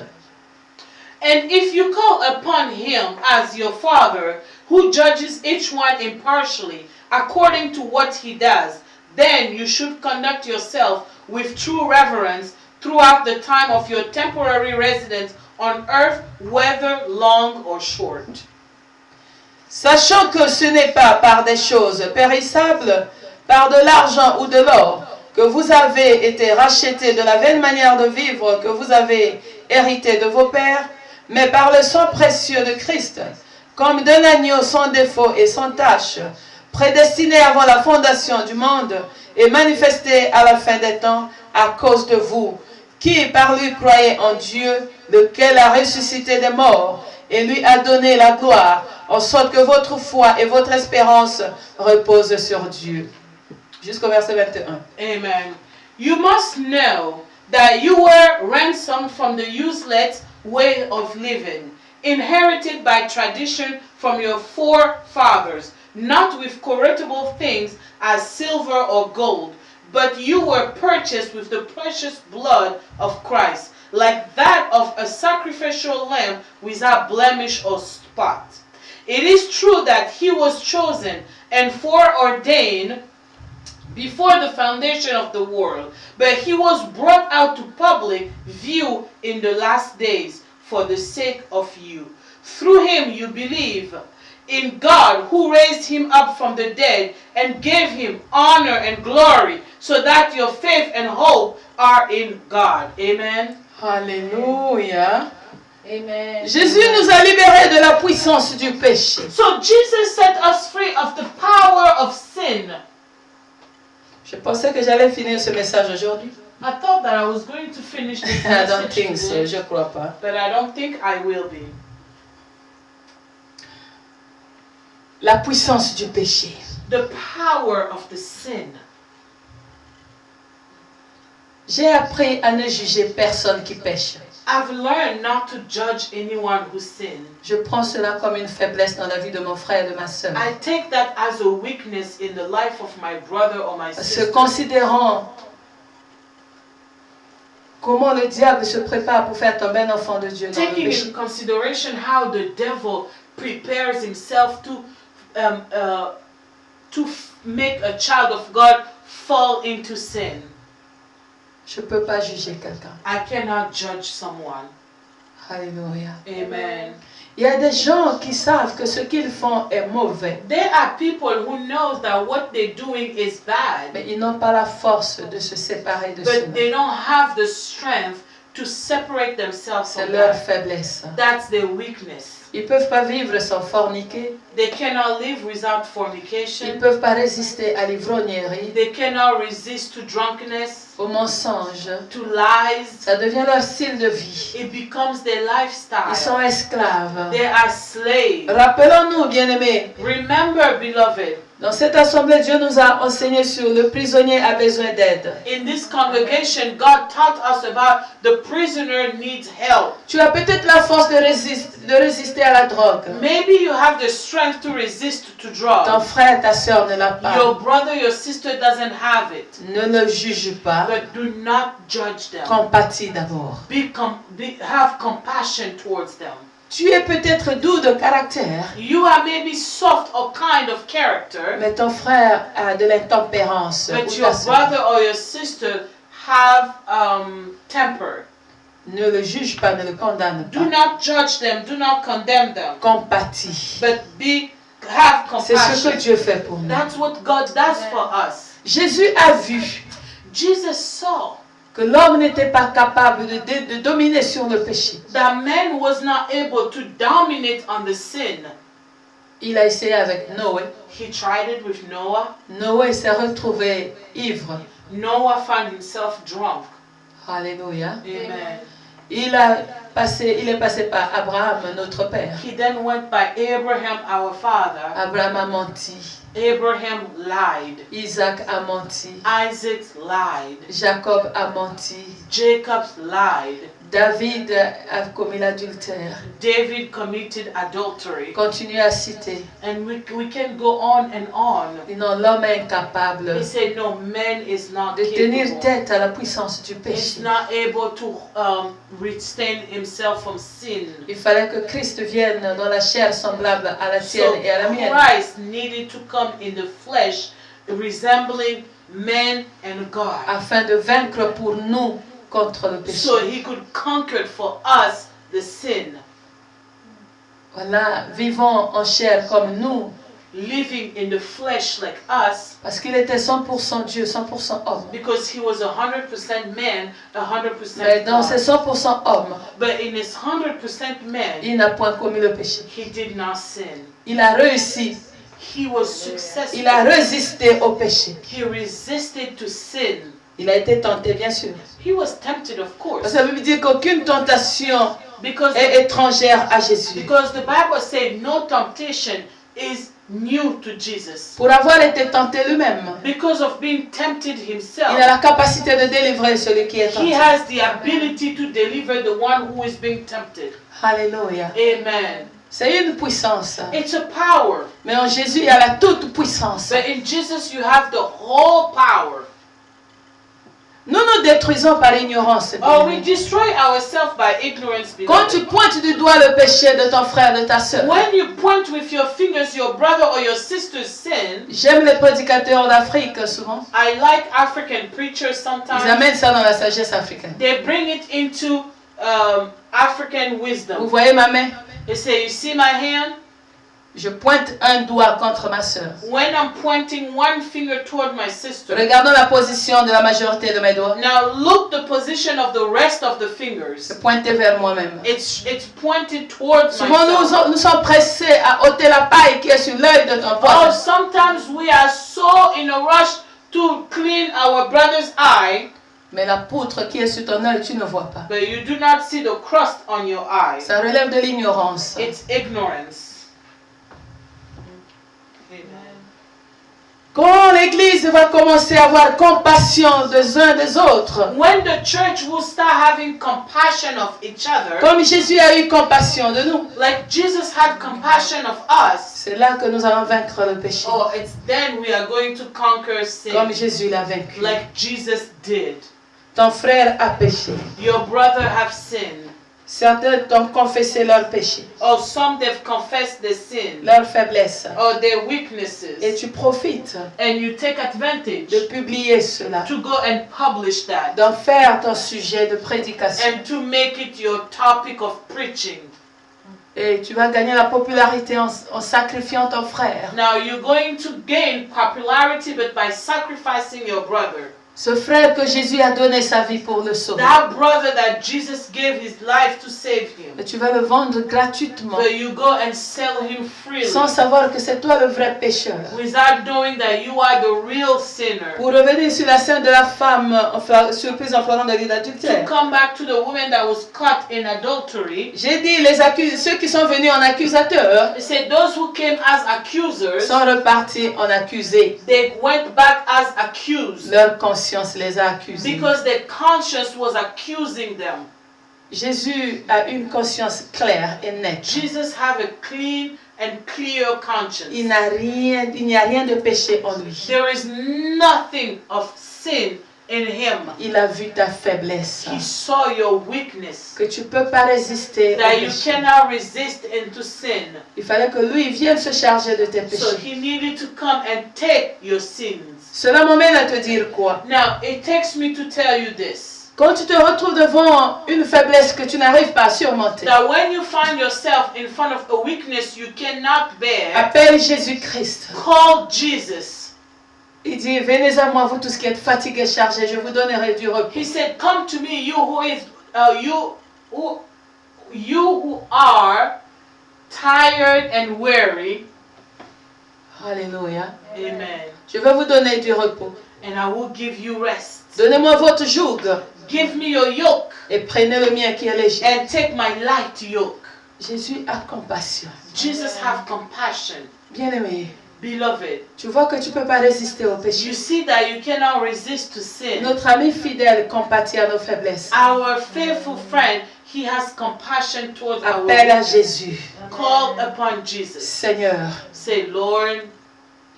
S2: and if you call upon him as your Father, who judges each one impartially according to what he does, then you should conduct yourself with true reverence throughout the time of your temporary residence on earth, whether long or short.
S1: Sachant que ce n'est pas par des choses périssables, par de l'argent ou de l'or, que vous avez été rachetés de la vaine manière de vivre que vous avez hérité de vos pères, mais par le sang précieux de Christ, comme d'un agneau sans défaut et sans tache, prédestiné avant la fondation du monde et manifesté à la fin des temps à cause de vous, qui par lui croyez en Dieu, lequel a ressuscité des morts et lui a donné la gloire, en sorte que votre foi et votre espérance reposent sur Dieu. Jusqu'au verset 21.
S2: Amen. You must know that you were ransomed from the useless way of living, inherited by tradition from your forefathers, not with corruptible things as silver or gold, but you were purchased with the precious blood of Christ, like that of a sacrificial lamb without blemish or spot. It is true that he was chosen and foreordained before the foundation of the world, but he was brought out to public view in the last days for the sake of you. Through him you believe in God, who raised him up from the dead and gave him honor and glory, so that your faith and hope are in God. Amen.
S1: Alléluia.
S2: Amen.
S1: Jésus nous a libérés de la puissance du péché.
S2: So Jesus set us free of the power of sin.
S1: Je pensais que j'allais finir ce message aujourd'hui.
S2: I thought that I was going to finish this
S1: I don't
S2: message
S1: think so,
S2: today,
S1: je crois pas.
S2: but I don't think I will be.
S1: La puissance du péché.
S2: The power of the sin.
S1: J'ai appris à ne juger personne qui pêche.
S2: I've learned not to judge anyone who sins.
S1: Je prends cela comme une faiblesse dans la vie de mon frère et de ma sœur.
S2: I take that as a weakness in the life of my brother or my
S1: Se
S2: sister.
S1: considérant comment le diable se prépare pour faire tomber un enfant de Dieu dans le
S2: Taking
S1: péché.
S2: in consideration how the devil prepares himself to make a child of God fall into sin.
S1: Je ne peux pas juger quelqu'un.
S2: I cannot judge someone.
S1: Alléluia.
S2: Amen.
S1: Il y a des gens qui savent que ce qu'ils font est mauvais,
S2: There are people who knows that what they're doing is bad,
S1: mais ils n'ont pas la force de se séparer de
S2: but
S1: cela.
S2: they don't have the strength to separate themselves
S1: C'est
S2: from
S1: leur
S2: that.
S1: faiblesse.
S2: That's their weakness.
S1: Ils ne peuvent pas vivre sans forniquer.
S2: They cannot live without
S1: Ils
S2: fornication.
S1: ne peuvent pas résister à l'ivrognerie,
S2: They cannot resist to drunkenness,
S1: au mensonge.
S2: to lies.
S1: Ça devient leur style de vie.
S2: It becomes their
S1: Ils sont
S2: lifestyle.
S1: esclaves.
S2: They are slaves.
S1: Rappelons-nous, bien-aimés,
S2: Remember, beloved,
S1: Dans cette assemblée, Dieu nous a enseigné sur le prisonnier a besoin d'aide.
S2: In this congregation, God taught us about the prisoner needs help.
S1: Tu as peut-être la force de résister à la drogue.
S2: Maybe you have the strength to resist to
S1: Ton
S2: drugs.
S1: frère, ta soeur ne l'a pas.
S2: Your brother, your sister doesn't have it.
S1: Ne le juge pas.
S2: But do not judge them.
S1: Compatis d'abord.
S2: Have compassion towards them.
S1: Tu es peut-être doux de caractère,
S2: You are maybe soft or kind of character,
S1: mais ton frère a de l'intempérance.
S2: but
S1: ou
S2: your
S1: ta sœur.
S2: brother or your sister have temper.
S1: Ne le juge pas, ne le condamne
S2: Do
S1: pas.
S2: not judge them. Do not condemn them.
S1: Compatis.
S2: But have
S1: C'est ce que
S2: compassion.
S1: Dieu fait pour nous.
S2: That's what God does for us.
S1: Jésus a vu
S2: Jesus saw
S1: que l'homme n'était pas capable de dominer sur le péché.
S2: that man was not able to dominate on the sin.
S1: Il a essayé avec Noé.
S2: He tried it with Noah.
S1: Noé s'est retrouvé ivre.
S2: Noah found himself drunk.
S1: Alléluia.
S2: Amen.
S1: Il est passé par Abraham, notre père.
S2: He then went by Abraham, our father.
S1: Abraham a menti.
S2: Abraham lied.
S1: Isaac a menti.
S2: Isaac lied.
S1: Jacob a menti.
S2: Jacob lied.
S1: David a commis l'adultère.
S2: David committed adultery.
S1: Continue à citer.
S2: And we can go on and on.
S1: Non, l'homme est incapable
S2: He said, no, man is not
S1: de tenir
S2: capable.
S1: tête à la puissance du
S2: He's
S1: péché.
S2: not able to withstand himself from sin.
S1: Il fallait que Christ vienne dans la chair semblable à la tienne
S2: So
S1: et à la mienne.
S2: Christ needed to come in the flesh, resembling man and God,
S1: Afin de vaincre pour nous contre le péché.
S2: so he could conquer for us the sin.
S1: Voilà, vivons en chair comme nous,
S2: Living in the flesh like us,
S1: parce qu'il était 100% Dieu, 100% homme.
S2: because he was 100% man, 100%
S1: Mais dans ses
S2: God.
S1: 100% homme,
S2: But in his 100% man,
S1: il n'a point commis le péché.
S2: he did not sin.
S1: Il a réussi,
S2: He was successful.
S1: il a résisté au péché.
S2: He resisted to sin.
S1: Il a été tenté, bien sûr.
S2: He was tempted, of course,
S1: Ça veut dire qu'aucune tentation
S2: because
S1: est étrangère à Jésus.
S2: the Bible said no temptation is new to Jesus.
S1: Pour avoir été tenté lui-même,
S2: Because of being tempted
S1: il
S2: himself,
S1: a la capacité de délivrer celui qui est
S2: he
S1: tenté.
S2: has the ability to deliver the one who is being tempted.
S1: Alléluia.
S2: Amen.
S1: C'est une puissance.
S2: It's a power.
S1: Mais en Jésus, il y a la toute puissance.
S2: But in Jesus, you have the whole power.
S1: Nous nous détruisons par ignorance.
S2: Oh, we destroy ourselves by ignorance.
S1: Quand
S2: beloved.
S1: tu pointes du doigt le péché de ton frère, de ta soeur,
S2: When you point with your fingers your brother or your sister's sin,
S1: j'aime les prédicateurs d'Afrique souvent.
S2: I like African preachers
S1: Ils
S2: sometimes.
S1: amènent ça dans la sagesse africaine.
S2: They bring it into African
S1: Vous
S2: wisdom.
S1: voyez ma main?
S2: They say, you see my hand?
S1: Je pointe un doigt contre ma soeur.
S2: When I'm pointing one finger toward my sister,
S1: Regardons la position de la majorité de mes doigts.
S2: now look the position of the rest of the
S1: Je
S2: fingers.
S1: pointe vers moi-même.
S2: It's pointed towards
S1: Souvent,
S2: myself.
S1: nous sommes pressés à ôter la paille qui est sur l'œil de ton
S2: Oh,
S1: proche.
S2: sometimes we are so in a rush to clean our brother's eye,
S1: Mais la poutre qui est sur ton œil, tu ne vois pas.
S2: but you do not see the crust on your eye.
S1: Ça relève de l'ignorance.
S2: It's ignorance. Amen.
S1: Quand l'Église va commencer à avoir compassion des uns des autres,
S2: When the church will start having compassion of each other,
S1: comme Jésus a eu compassion de nous,
S2: like Jesus had compassion of us,
S1: c'est là que nous allons vaincre le péché.
S2: oh, it's then we are going to conquer
S1: Comme
S2: sin,
S1: Jésus l'a vaincu.
S2: like Jesus did.
S1: Ton frère a péché.
S2: Your brother have sinned.
S1: Certains t'ont confessé leur péché,
S2: Or some they've confessed their sin,
S1: leur faiblesse.
S2: or their
S1: Et
S2: weaknesses,
S1: tu profites
S2: and you take advantage
S1: de publier cela,
S2: to go and publish that,
S1: d'en faire ton sujet de prédication.
S2: and to make it your topic of preaching.
S1: Et tu vas gagner la popularité en sacrifiant ton frère.
S2: Now you're going to gain popularity, but by sacrificing your brother.
S1: Ce frère que Jésus a donné sa vie pour le sauver.
S2: That brother that Jesus gave his life to save him.
S1: Et tu vas le vendre gratuitement.
S2: But you go and sell him freely.
S1: Sans savoir que c'est toi le vrai pécheur.
S2: Without knowing that you are the real sinner.
S1: Pour revenir sur la scène de la femme surprise en flagrant délit d'adultère.
S2: To come back to the woman that was caught in adultery.
S1: J'ai dit ceux qui sont venus en accusateurs.
S2: It said those who came as accusers.
S1: Sont repartis en accusés.
S2: They went back as accused.
S1: Leur conscience les a accusés.
S2: Because their conscience was accusing them.
S1: Jésus a une conscience claire et nette.
S2: Jesus have a clean and clear conscience.
S1: Il n'y a rien de péché en lui.
S2: There is nothing of sin in him.
S1: Il a vu ta faiblesse.
S2: He saw your weakness.
S1: Que tu peux pas résister.
S2: That you cannot resist into sin.
S1: Il fallait que lui vienne se charger de tes péchés.
S2: So he needed to come and take your sins.
S1: Cela m'emmène à te dire quoi?
S2: Now it takes me to tell you this.
S1: Quand tu te retrouves devant une faiblesse que tu n'arrives pas à surmonter.
S2: That when you find yourself in front of a weakness you cannot bear.
S1: Appelle Jésus-Christ.
S2: Call Jesus.
S1: Il dit, venez à moi, vous tous qui êtes fatigués, chargés, je vous donnerai du repos.
S2: He said, come to me, you who are tired and weary.
S1: Alléluia.
S2: Amen.
S1: Je vais vous donner du repos.
S2: And I will give you rest.
S1: Donnez-moi votre joug.
S2: Give me your yoke.
S1: Et prenez le mien qui est léger.
S2: And take my light yoke.
S1: Jésus a compassion.
S2: Jesus have compassion.
S1: Bien-aimé.
S2: Beloved,
S1: tu vois que tu ne peux pas résister au péché.
S2: You see that you cannot resist to sin.
S1: Notre ami fidèle compatit à nos faiblesses.
S2: Our faithful friend, he has compassion towards our
S1: Appelle à
S2: weakness.
S1: Jésus.
S2: Call upon Jesus.
S1: Seigneur,
S2: say, Lord,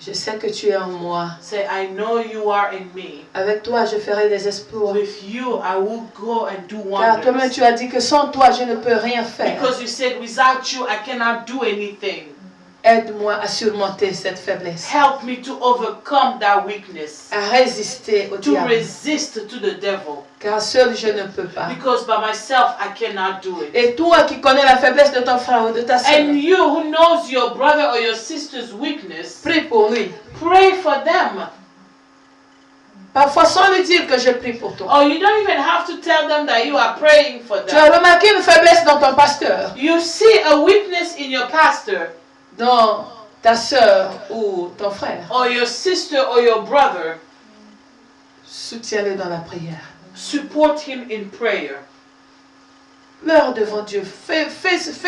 S1: je sais que tu es en moi.
S2: Say, I know you are in me.
S1: Avec toi, je ferai des exploits.
S2: With you, I will go and do
S1: Car toi-même,
S2: wonders.
S1: tu as dit que sans toi, je ne peux rien faire.
S2: Because you said, without you, I cannot do anything.
S1: Aide-moi à surmonter cette faiblesse.
S2: Help me to overcome that weakness.
S1: À résister au
S2: To
S1: diable.
S2: resist to the devil.
S1: Car seul, je ne peux pas.
S2: Because by myself, I cannot do it.
S1: Et toi qui connais la faiblesse de ton frère ou de ta sœur,
S2: And you who knows your brother or your sister's weakness,
S1: prie pour lui.
S2: pray for them.
S1: Parfois sans lui dire que je prie pour toi.
S2: Or you don't even have to tell them that you are praying for
S1: Tu as
S2: them.
S1: remarqué une faiblesse dans ton pasteur,
S2: You see a weakness in your pastor,
S1: dans ta sœur ou ton frère.
S2: or your sister or your brother.
S1: Soutiens-le dans la prière.
S2: Support him in prayer.
S1: Pleure devant Dieu. Fais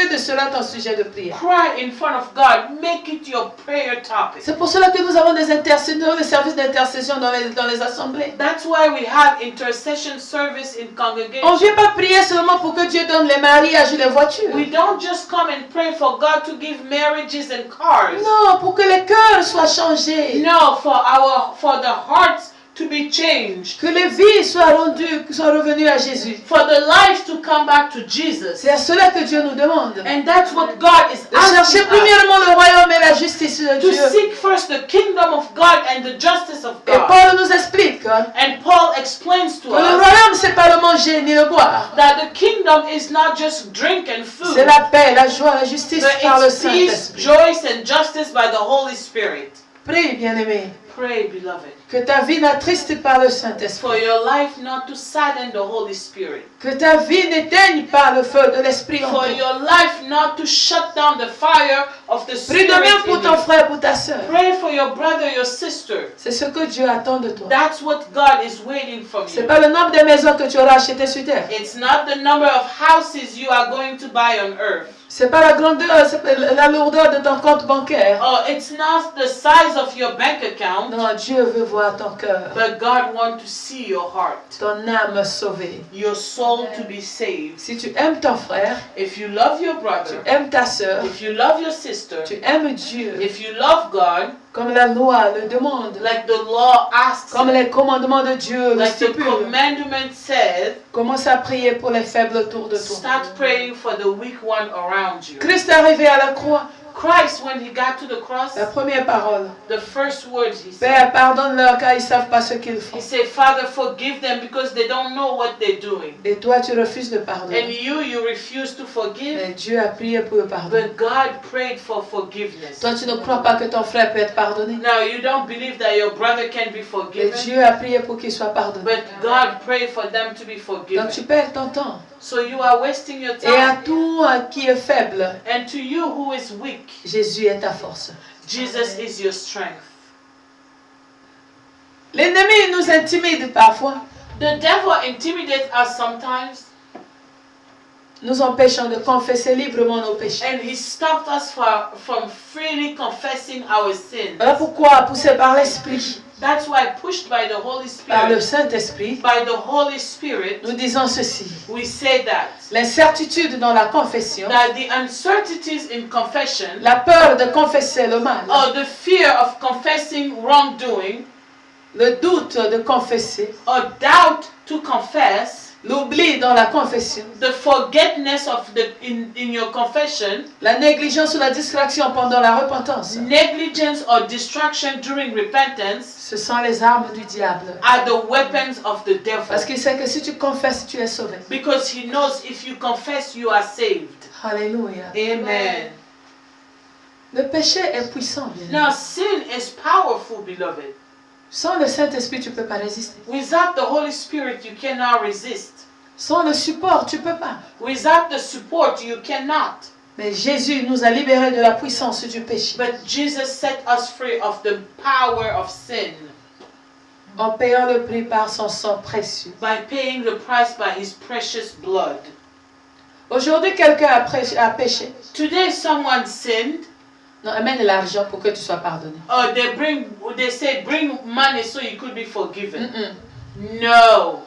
S1: de cela ton sujet de prière.
S2: Cry in front of God. Make it your prayer topic.
S1: C'est pour cela que nous avons des intercesseurs, des services d'intercession dans les assemblées.
S2: That's why we have intercession service in
S1: On ne
S2: congregation.
S1: vient pas prier seulement pour que Dieu donne les mariages et les voitures.
S2: We don't just come and pray for God to give marriages and cars.
S1: Non, pour que les cœurs soient changés.
S2: No, for the hearts to be changed.
S1: Que les vies soient rendues, soient revenues à Jésus.
S2: For the lives to come back to Jesus.
S1: C'est à cela que Dieu nous demande.
S2: And that's what God is
S1: De
S2: asking
S1: chercher
S2: us.
S1: premièrement le royaume et la justice de
S2: To
S1: Dieu.
S2: seek first the kingdom of God and the justice of
S1: Et
S2: God.
S1: Paul nous explique
S2: And Paul explains to
S1: que le
S2: us
S1: royaume, c'est pas le manger ni le boire.
S2: that the kingdom is not just drink and food,
S1: C'est la paix, la joie, la justice
S2: but
S1: par le
S2: it's peace,
S1: Saint-Esprit.
S2: joy, and justice by the Holy Spirit.
S1: Prie, bien-aimé,
S2: Pray, beloved,
S1: que ta vie n'attriste pas le Saint-Esprit.
S2: for your life not to sadden the Holy Spirit.
S1: Que ta vie n'éteigne pas le feu de l'Esprit en
S2: For
S1: toi.
S2: your life not to shut down the fire of the
S1: Prie
S2: Spirit
S1: de même pour
S2: in
S1: ton
S2: you.
S1: frère, pour ta sœur.
S2: Pray for your brother, your sister.
S1: C'est ce que Dieu attend de toi.
S2: That's what God is waiting from
S1: C'est
S2: you.
S1: pas le nombre de maisons que tu auras achetées sur terre.
S2: It's not the number of houses you are going to buy on earth.
S1: C'est pas la grandeur, c'est pas la lourdeur de ton compte bancaire.
S2: Oh, it's not the size of your bank account,
S1: Non, Dieu veut voir ton cœur,
S2: but God wants to see your heart,
S1: ton âme sauvée.
S2: your soul to be saved.
S1: Si tu aimes ton frère,
S2: If you love your
S1: tu
S2: brother,
S1: aimes ta sœur,
S2: if you love your sister,
S1: tu aimes Dieu,
S2: if you love God,
S1: comme la loi le demande,
S2: like the law asks,
S1: comme les commandements de Dieu le
S2: like the
S1: stipulent.
S2: commandment said,
S1: Commence à prier pour les faibles autour de toi.
S2: start praying for the weak one around you.
S1: Christ est arrivé à la croix
S2: Christ, when he got to the cross,
S1: La première parole.
S2: the first words he said,
S1: Père, pardonne-leur car ils ne savent pas ce qu'ils font.
S2: he said, Father, forgive them because they don't know what they're doing.
S1: Et toi, tu refuses de
S2: And
S1: pardonner.
S2: you refuse to forgive.
S1: Mais Dieu a prié pour le pardon.
S2: But God prayed for forgiveness.
S1: Toi, tu ne crois pas que ton frère peut être pardonné.
S2: Now, you don't believe that your brother can be
S1: Mais
S2: forgiven.
S1: Dieu a prié pour qu'il soit pardonné.
S2: But God prayed for them to be forgiven.
S1: Donc tu perds ton temps.
S2: So you are wasting your
S1: Et à
S2: time.
S1: tout qui est faible,
S2: And to you who is weak,
S1: Jésus est ta force.
S2: Jesus is your strength.
S1: L'ennemi nous intimide parfois,
S2: The devil intimidates us sometimes,
S1: nous empêchant de confesser librement nos péchés.
S2: and he stopped us from freely confessing our sin.
S1: Voilà pourquoi, poussé par l'Esprit,
S2: That's why, pushed by the Holy
S1: par le
S2: Spirit,
S1: Saint-Esprit,
S2: by the Holy Spirit,
S1: nous disons ceci.
S2: we say that
S1: L'incertitude dans la confession,
S2: the uncertainties in confession,
S1: la peur de confesser le mal,
S2: or the fear of confessing wrongdoing,
S1: le doute de confesser,
S2: or doubt to confess,
S1: l'oubli dans la confession,
S2: the forgetfulness of in your confession,
S1: la négligence ou la distraction pendant la repentance,
S2: negligence or distraction during repentance
S1: ce sont les armes du diable.
S2: are the weapons of the devil.
S1: Parce qu'il sait que si tu confesses, tu es sauvé.
S2: Because he knows if you confess, you are saved.
S1: Alléluia.
S2: Amen.
S1: Le péché est puissant, bien
S2: Now, sin is powerful, beloved.
S1: Sans le Saint-Esprit, tu ne peux pas résister.
S2: Without the Holy Spirit, you cannot resist.
S1: Sans le support, tu ne peux pas.
S2: Without the support, you cannot.
S1: Mais Jésus nous a libérés de la puissance du péché.
S2: But Jesus set us free of the power of sin
S1: En payant le prix par son sang précieux.
S2: by paying the price by his precious blood.
S1: Aujourd'hui, quelqu'un a péché.
S2: Today, someone sinned.
S1: Non, amène l'argent pour que tu sois pardonné.
S2: Or they say bring money so you could be forgiven.
S1: Mm-mm.
S2: No.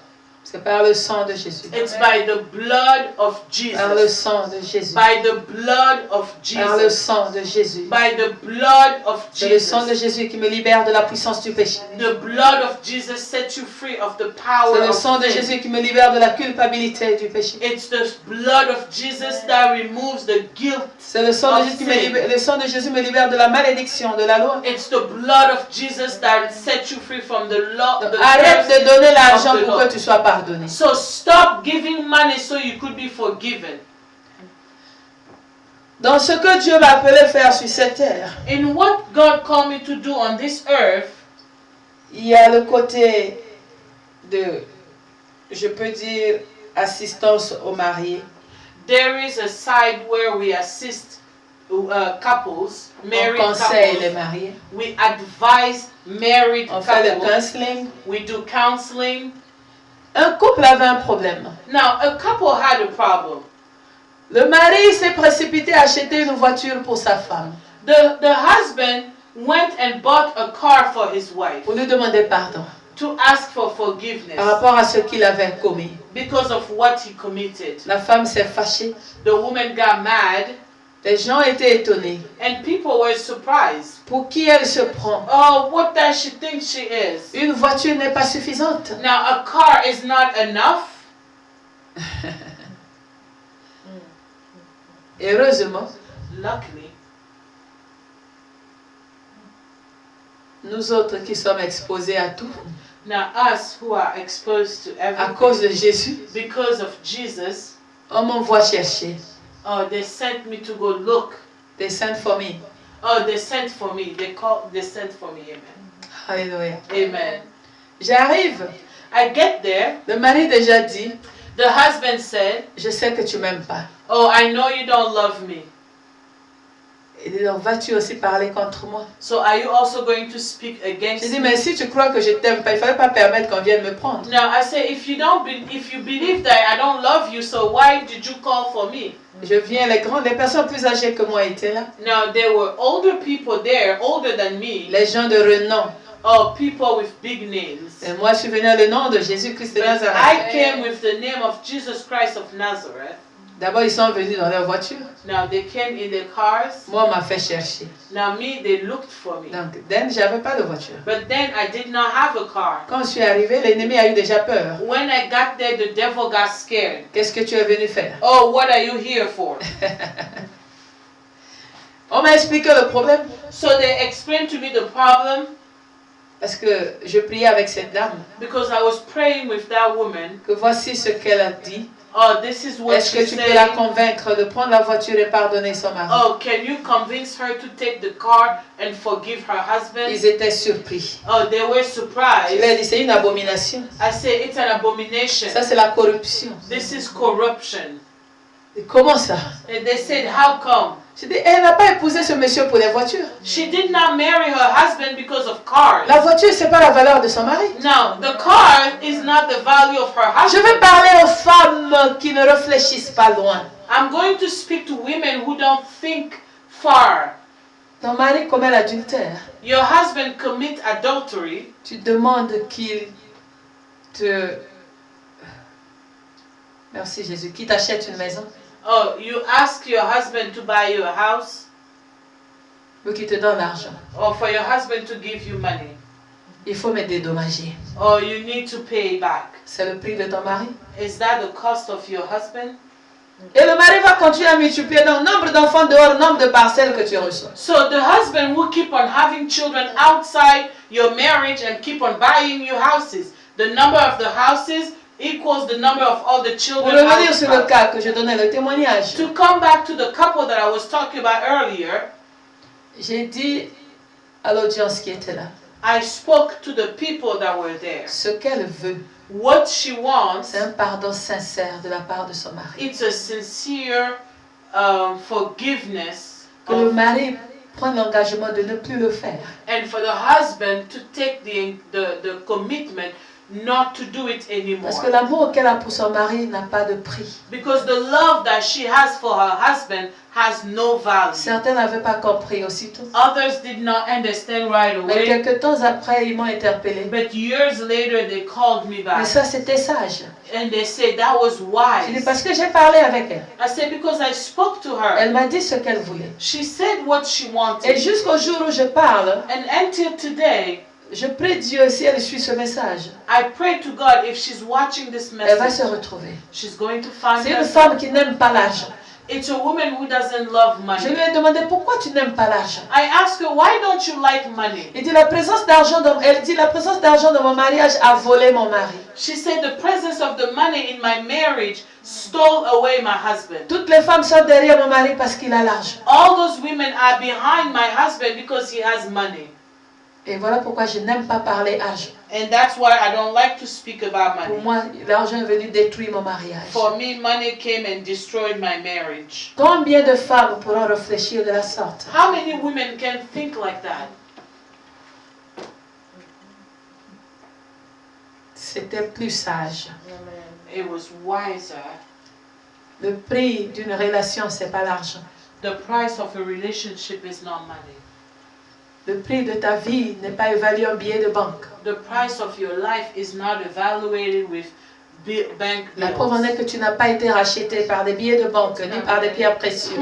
S1: C'est par le sang de Jésus.
S2: It's by the blood of
S1: Par le
S2: Jesus.
S1: sang de Jésus.
S2: By the blood of
S1: Par le
S2: Jesus.
S1: sang de Jésus.
S2: By the blood of
S1: C'est le sang de
S2: Jesus.
S1: Jésus qui me libère de la puissance du péché.
S2: The blood of Jesus sets you free of the power
S1: C'est le
S2: of
S1: sang de
S2: sin.
S1: Jésus qui me libère de la culpabilité du péché.
S2: It's the blood of Jesus that removes the guilt.
S1: C'est le sang de
S2: of
S1: Jésus qui me
S2: sin.
S1: libère, le sang de Jésus me libère de la malédiction, de la loi.
S2: It's the blood of Jesus that sets you free from the law.
S1: Donc,
S2: The
S1: arrête
S2: curse
S1: de donner l'argent
S2: of the
S1: pour
S2: law.
S1: que tu sois pardonné.
S2: So stop giving money so you could be forgiven.
S1: Dans ce que Dieu m'a appelé faire sur cette terre,
S2: In what God called me to do on this earth,
S1: il y a le côté de, je peux dire, assistance aux mariés.
S2: there is a side where we assist couples,
S1: On
S2: married
S1: conseille les
S2: couples.
S1: mariés.
S2: We advise married
S1: On fait le
S2: couples.
S1: counseling.
S2: We do counseling.
S1: Un couple avait un problème.
S2: Now, a couple had a problem.
S1: Le mari s'est précipité à acheter une voiture pour sa femme,
S2: The husband went and bought a car for his wife
S1: pour lui demander pardon
S2: to ask for
S1: par
S2: forgiveness
S1: rapport à ce qu'il avait commis.
S2: because of what he committed.
S1: La femme s'est fâchée.
S2: The woman got mad
S1: Les gens étaient étonnés.
S2: and people were surprised.
S1: Pour qui elle se prend?
S2: Oh, what does she think she is?
S1: Une voiture n'est pas suffisante.
S2: Now, a car is not enough.
S1: Heureusement,
S2: Luckily,
S1: nous autres qui sommes exposés à tout,
S2: now us who are exposed to
S1: à
S2: everything
S1: cause de Jésus,
S2: because of Jesus,
S1: on m'envoie chercher.
S2: they sent me to go look.
S1: They sent for me.
S2: Oh, they sent for me. They sent for me. Amen.
S1: Alléluia.
S2: Amen.
S1: J'arrive.
S2: I get there.
S1: Le mari déjà dit,
S2: The husband said,
S1: je sais que tu m'aimes pas.
S2: oh, I know you don't love me.
S1: Il dit, donc vas-tu aussi parler contre moi?
S2: So are you also going to speak against
S1: J'ai dit,
S2: me?
S1: mais si tu crois que je t'aime pas, il fallait pas permettre qu'on vienne me prendre.
S2: Now I say, if you believe that I don't love you, so why did you call for me?
S1: Je viens, les personnes plus âgées que moi étaient là.
S2: Now there were older people there, older than me.
S1: Les gens de renom.
S2: Oh, people with big names.
S1: Et moi, je suis venue dans le nom de Jésus-Christ de
S2: But
S1: Nazareth.
S2: I came with the name of Jesus Christ of Nazareth.
S1: D'abord, ils sont venus dans leur voiture.
S2: Now they came in their cars.
S1: Moi, on m'a fait chercher.
S2: Now me, they looked for me.
S1: Donc, j'avais pas de voiture.
S2: But then I did not have a car.
S1: Quand je suis arrivée, l'ennemi a eu déjà peur.
S2: When I got there, the devil got scared.
S1: Qu'est-ce que tu es venu faire?
S2: Oh, what are you here for?
S1: On m'a expliqué le problème
S2: So they explained to me the problem
S1: parce que je priais avec cette dame.
S2: because I was praying with that woman.
S1: Que voici ce qu'elle a dit.
S2: Oh, this is what
S1: Est-ce que
S2: she
S1: tu peux la
S2: said.
S1: convaincre de prendre la voiture et pardonner son mari?
S2: Oh, can you convince her to take the car and forgive her husband?
S1: Ils étaient surpris.
S2: Oh, they were
S1: Je
S2: surprised.
S1: leur ai dit, c'est une abomination.
S2: I said, it's an abomination.
S1: Ça, c'est la corruption.
S2: This is corruption.
S1: Et comment ça?
S2: And they said, how come?
S1: J'ai dit, elle n'a pas épousé ce monsieur pour les voitures.
S2: She did not marry her husband because of cars.
S1: La voiture, c'est pas la valeur de son mari.
S2: No, the car is not the value of her
S1: Je
S2: husband.
S1: vais parler aux femmes qui ne réfléchissent pas loin.
S2: I'm going to speak to women who don't think far.
S1: Ton mari commet l'adultère.
S2: Your husband commit adultery.
S1: Tu demandes qu'il te... Merci Jésus. Qu'il t'achète une maison.
S2: Oh, you ask your husband to buy you a house
S1: Ou qu'il te donne l'argent.
S2: or for your husband to give you money.
S1: Il faut me dédommager.
S2: Or you need to pay back.
S1: C'est le prix de ton mari.
S2: Is that the cost of your husband?
S1: Et le mari va continuer à multiplier le nombre d'enfants dehors, le nombre de parcelles que tu reçois.
S2: So the husband will keep on having children outside your marriage and keep on buying you houses. The number of the houses equals the number of all the
S1: Pour
S2: children
S1: revenir sur le
S2: outside.
S1: cas que je donnais le témoignage,
S2: To come back to the couple that I was talking about earlier,
S1: j'ai dit à l'audience qui était là,
S2: I spoke to the people that were there.
S1: ce qu'elle veut,
S2: What she wants,
S1: c'est un pardon sincère de la part de son mari.
S2: it's a sincere forgiveness
S1: Que le
S2: of,
S1: mari prenne l'engagement de ne plus le faire.
S2: and for the husband to take the commitment not to do it anymore.
S1: Parce que l'amour qu'elle a pour son mari n'a pas de prix.
S2: Because the love that she has for her husband has no value.
S1: Certains n'avaient pas compris aussitôt.
S2: Others did not understand right
S1: Mais
S2: away.
S1: quelques temps après, ils m'ont interpellé.
S2: But years later, they called me
S1: Mais
S2: back
S1: ça, c'était sage.
S2: and they said that was
S1: J'ai dit
S2: wise.
S1: parce que j'ai parlé avec elle.
S2: I said because I spoke to her.
S1: Elle m'a dit ce qu'elle voulait.
S2: She said what she
S1: Et
S2: wanted.
S1: jusqu'au jour où je parle,
S2: And until today,
S1: je prie Dieu si elle suit ce message,
S2: I pray to God if she's watching this
S1: elle va
S2: message,
S1: se retrouver.
S2: she's going to find
S1: C'est une
S2: herself.
S1: femme qui n'aime pas l'argent.
S2: It's a woman who doesn't love
S1: Je lui
S2: money.
S1: ai demandé pourquoi tu n'aimes pas l'argent.
S2: I asked her, why don't you like money?
S1: Elle dit la présence d'argent dans mon mariage a volé mon mari.
S2: She said the presence of the money in my marriage stole away my husband.
S1: Toutes les femmes sont derrière mon mari parce qu'il a l'argent.
S2: All those women are behind my husband because he has money.
S1: Et voilà pourquoi je n'aime pas parler argent.
S2: And that's why I don't like to speak about
S1: Pour
S2: money.
S1: moi, l'argent est venu détruire mon mariage.
S2: For me, money came and destroyed my marriage.
S1: Combien de femmes pourront réfléchir de la sorte?
S2: How many women can think like that?
S1: C'était plus sage.
S2: It was wiser.
S1: Le prix d'une relation, c'est pas l'argent.
S2: The price of a relationship is not money.
S1: Le prix de ta vie n'est pas évalué en billets de banque.
S2: The price of your life is not evaluated with bank
S1: La preuve en est
S2: bills.
S1: que tu n'as pas été racheté par des billets de banque ni par des pierres précieuses.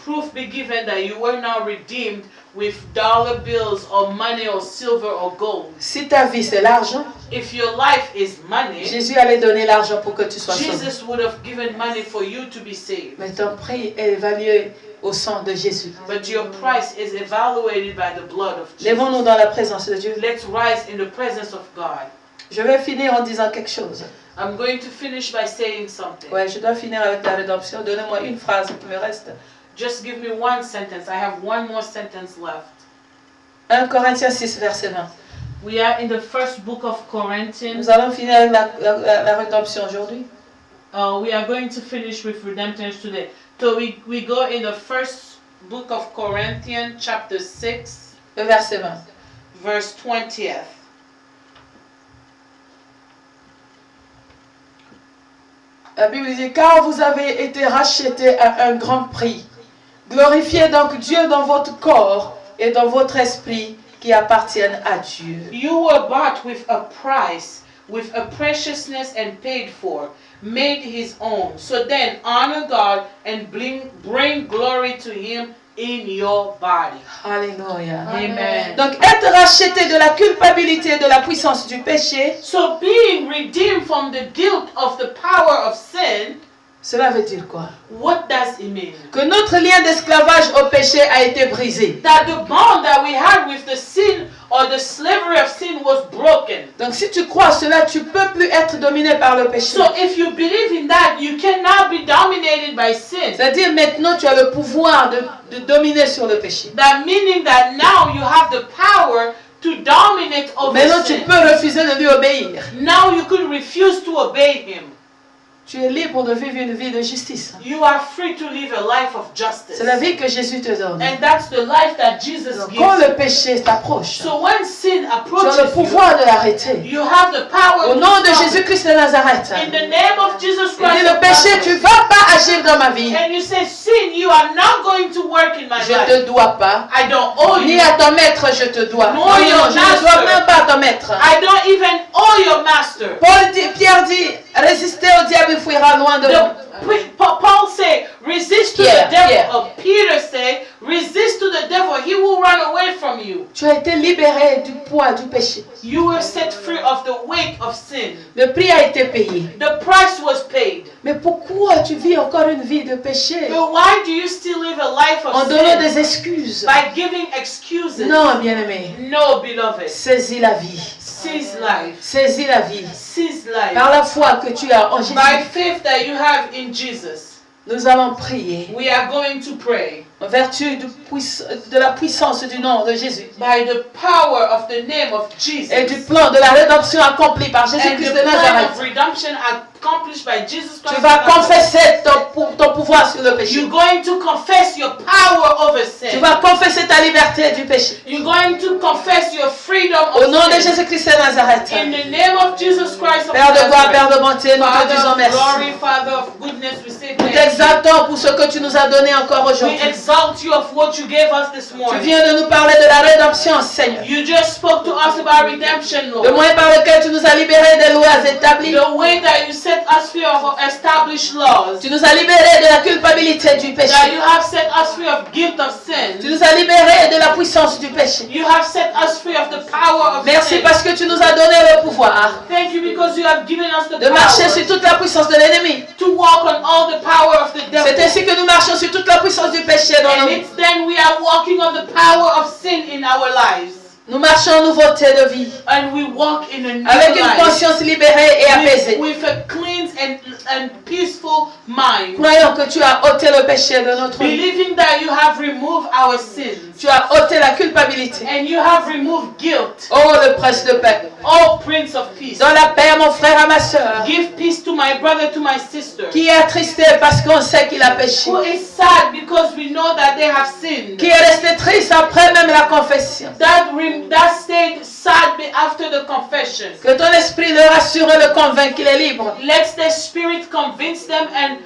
S2: Proof be given that you were not redeemed with dollar bills or money or silver or gold.
S1: Si ta vie c'est l'argent,
S2: If your life is money,
S1: Jésus allait donner l'argent pour que tu sois sauvé.
S2: Jesus would have given money for you to be saved.
S1: Mais ton prix est évalué au sang de Jésus.
S2: But your price is evaluated by the blood of Jesus.
S1: Lèvons-nous dans la présence de Dieu.
S2: Let's rise in the presence of God.
S1: Je vais finir en disant quelque chose.
S2: I'm going to finish by saying something.
S1: Ouais, je dois finir avec la rédemption. Donnez-moi une phrase qui me reste.
S2: Just give me one sentence. I have one more sentence left.
S1: 1 Corinthiens 6, verset 20.
S2: We are in the first book of Corinthians.
S1: Nous allons finir avec la rédemption aujourd'hui.
S2: We are going to finish with redemption today. So we go in the first book of Corinthians, chapter 6,
S1: Le verset 20.
S2: verse 20th.
S1: La Bible dit, car vous avez été rachetés à un grand prix. Glorifiez donc Dieu dans votre corps et dans votre esprit qui appartiennent à Dieu.
S2: You were bought with a price, with a preciousness and paid for, made his own. So then honor God and bring glory to him in your body.
S1: Alléluia.
S2: Amen.
S1: Donc être racheté de la culpabilité et de la puissance du péché,
S2: So being redeemed from the guilt of the power of sin,
S1: Cela veut dire quoi?
S2: What does it mean?
S1: Que notre lien d'esclavage au péché a été brisé.
S2: That the bond that we had with the sin or the slavery of sin was broken.
S1: Donc si tu crois cela, tu ne peux plus être dominé par le péché.
S2: So if you believe in that, you cannot be dominated by sin.
S1: C'est-à-dire maintenant tu as le pouvoir de dominer sur le péché.
S2: That meaning that now you have the power to dominate over
S1: Maintenant tu
S2: sin.
S1: peux refuser de lui obéir.
S2: Now you could refuse to obey him.
S1: Tu es libre de vivre une vie de justice.
S2: You are free to live a life of justice.
S1: C'est la vie que Jésus te donne.
S2: And that's the life that Jesus
S1: Donc,
S2: gives
S1: quand
S2: you.
S1: le péché t'approche,
S2: So when sin
S1: tu as
S2: approaches
S1: le pouvoir de l'arrêter.
S2: you have the power
S1: Au
S2: to
S1: nom de
S2: stop it.
S1: Jésus-Christ de Nazareth.
S2: In the name of Jesus
S1: Il dit,
S2: Christ
S1: le
S2: of
S1: péché,
S2: Nazareth.
S1: tu ne vas pas agir dans ma vie.
S2: And you say, sin, you are not going to work in my
S1: Je ne
S2: life.
S1: te dois pas.
S2: I don't owe
S1: Ni
S2: you.
S1: à ton maître, je te dois.
S2: Nor
S1: Non,
S2: your
S1: je ne dois
S2: master.
S1: même pas à ton maître.
S2: I don't even owe your master.
S1: Pierre dit, résistez au diable, il fuira loin de vous.
S2: Paul say, resist to
S1: Yeah,
S2: the devil.
S1: yeah.
S2: Peter say, resist to the devil. He will run away from you.
S1: Tu as été libéré du poids du péché.
S2: You were set free of the weight of sin.
S1: Le prix a été payé.
S2: The price was paid.
S1: Mais pourquoi tu vis encore une vie de péché
S2: But why do you still live a life
S1: en
S2: of
S1: donnant
S2: sin?
S1: des excuses?
S2: By giving excuses.
S1: Non, bien-aimé.
S2: No, beloved.
S1: Saisis la vie.
S2: Seize life.
S1: Saisis la vie.
S2: Seize life.
S1: Par la foi que tu as en Jésus,
S2: By faith that you have in Jesus,
S1: nous allons prier
S2: we are going to pray
S1: en vertu de la puissance du nom de Jésus
S2: by the power of the name of Jesus
S1: et du plan de la rédemption accompli par
S2: and
S1: Jésus-Christ
S2: the
S1: de
S2: plan
S1: Nazareth.
S2: of redemption accomplished by Jesus Christ.
S1: Tu vas
S2: of Nazareth.
S1: confesser ton pouvoir sur le péché.
S2: You're going to confess your power over
S1: Tu
S2: sin.
S1: vas confesser ta liberté du péché.
S2: You're going to confess your freedom
S1: Au
S2: of
S1: nom de
S2: sin.
S1: Jésus-Christ de Nazareth.
S2: In the name of Jesus Christ of
S1: Père de gloire, Père
S2: Nazareth.
S1: de bonté, nous te
S2: Father
S1: disons
S2: of
S1: merci.
S2: glory, Father of goodness, we say
S1: Nous
S2: thank you.
S1: t'exaltons pour ce que tu nous as donné encore
S2: We
S1: aujourd'hui.
S2: exalt you of what you gave us this
S1: Tu
S2: morning.
S1: viens de nous parler de la rédemption, Seigneur.
S2: You just spoke to us about redemption,
S1: Le
S2: Lord.
S1: moyen par lequel tu nous as libérés des lois établies.
S2: The way that you set us free of established laws.
S1: Tu nous as libérés de la culpabilité du
S2: That
S1: péché.
S2: you have set us free of guilt of
S1: Tu
S2: sin.
S1: nous as libérés de la puissance du péché.
S2: You have set us free of the power of
S1: Merci
S2: sin.
S1: parce que tu nous as donné le pouvoir
S2: Thank you because you have given us the
S1: de marcher sur
S2: power
S1: toute la puissance de l'ennemi.
S2: to walk on all the power of the
S1: C'est
S2: devil.
S1: ainsi que nous marchons sur toute la puissance du péché dans nos
S2: And
S1: vies.
S2: it's then we are walking on the power of sin in our lives.
S1: Nous marchons en nouveauté de vie,
S2: And we walk in a new
S1: avec une
S2: life.
S1: conscience libérée et apaisée.
S2: With a clean and peaceful mind.
S1: Croyons que tu as ôté le péché de notre vie.
S2: Believing that you have removed our sins.
S1: Tu as ôté la culpabilité.
S2: And you have removed guilt.
S1: Oh, le prince de paix.
S2: Oh, Prince of Peace.
S1: Dans la paix, mon frère et ma soeur,
S2: Give peace to my brother, to my sister.
S1: qui est attristé parce qu'on sait qu'il a péché.
S2: Who is sad because we know that they have sinned.
S1: Qui est resté triste après même la confession.
S2: That stayed sad after the confession.
S1: Que ton esprit le rassure et le convainc qu'il est libre.
S2: Let the Spirit convince them and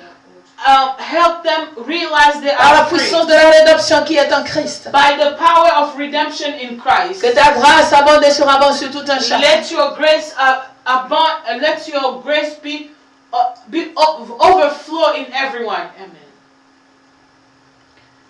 S2: help them realize they
S1: Par la
S2: are free.
S1: puissance de la rédemption qui est en Christ.
S2: By the power of redemption in Christ.
S1: Que ta grâce abonde et surabonde sur tout un chacun.
S2: Let your grace let your grace be overflow in everyone. Amen.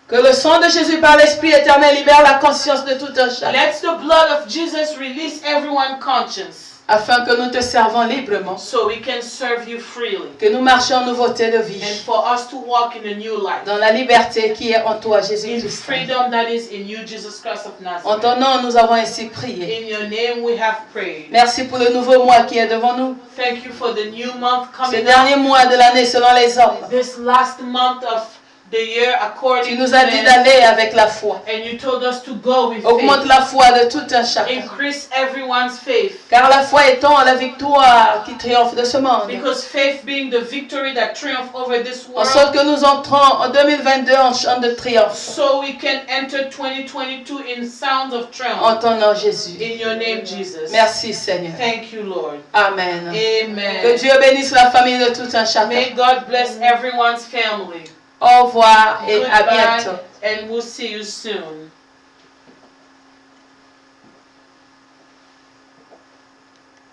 S1: Que le sang de Jésus par l'Esprit éternel libère la conscience de tout un chacun.
S2: Let the blood of Jesus release everyone's conscience.
S1: Afin que nous te servons librement.
S2: So we can serve you freely.
S1: Que nous marchions en nouveauté de vie.
S2: And for us to walk in a new life.
S1: Dans la liberté qui est en toi,
S2: In
S1: Jésus-Christ.
S2: freedom that is in you, Jesus Christ of
S1: En
S2: Nazareth.
S1: ton nom, nous avons ainsi prié.
S2: In your name we have prayed.
S1: Merci pour le nouveau mois qui est devant nous.
S2: Thank you for the new month
S1: Ce
S2: coming
S1: dernier
S2: up.
S1: mois de l'année selon les hommes.
S2: This last month of the year
S1: Tu
S2: according
S1: nous
S2: to
S1: as dit
S2: man.
S1: d'aller avec la foi.
S2: And you told us to go with
S1: Augmente
S2: faith.
S1: la foi de tout un chacun.
S2: Increase everyone's faith.
S1: Car la foi étant la victoire qui triomphe de ce monde.
S2: Because faith being the victory that triumphs over this
S1: En
S2: world.
S1: sorte que nous entrons en 2022 en chant de triomphe.
S2: So we can enter 2022 in sounds of
S1: En
S2: triumph.
S1: ton nom, Jésus.
S2: In your name, Jesus.
S1: Merci, Seigneur.
S2: Thank you, Lord.
S1: Amen. Que
S2: Amen.
S1: Dieu bénisse la famille de tout un chacun.
S2: May God bless everyone's family.
S1: Au revoir et à
S2: Goodbye,
S1: bientôt.
S2: and we'll see you soon.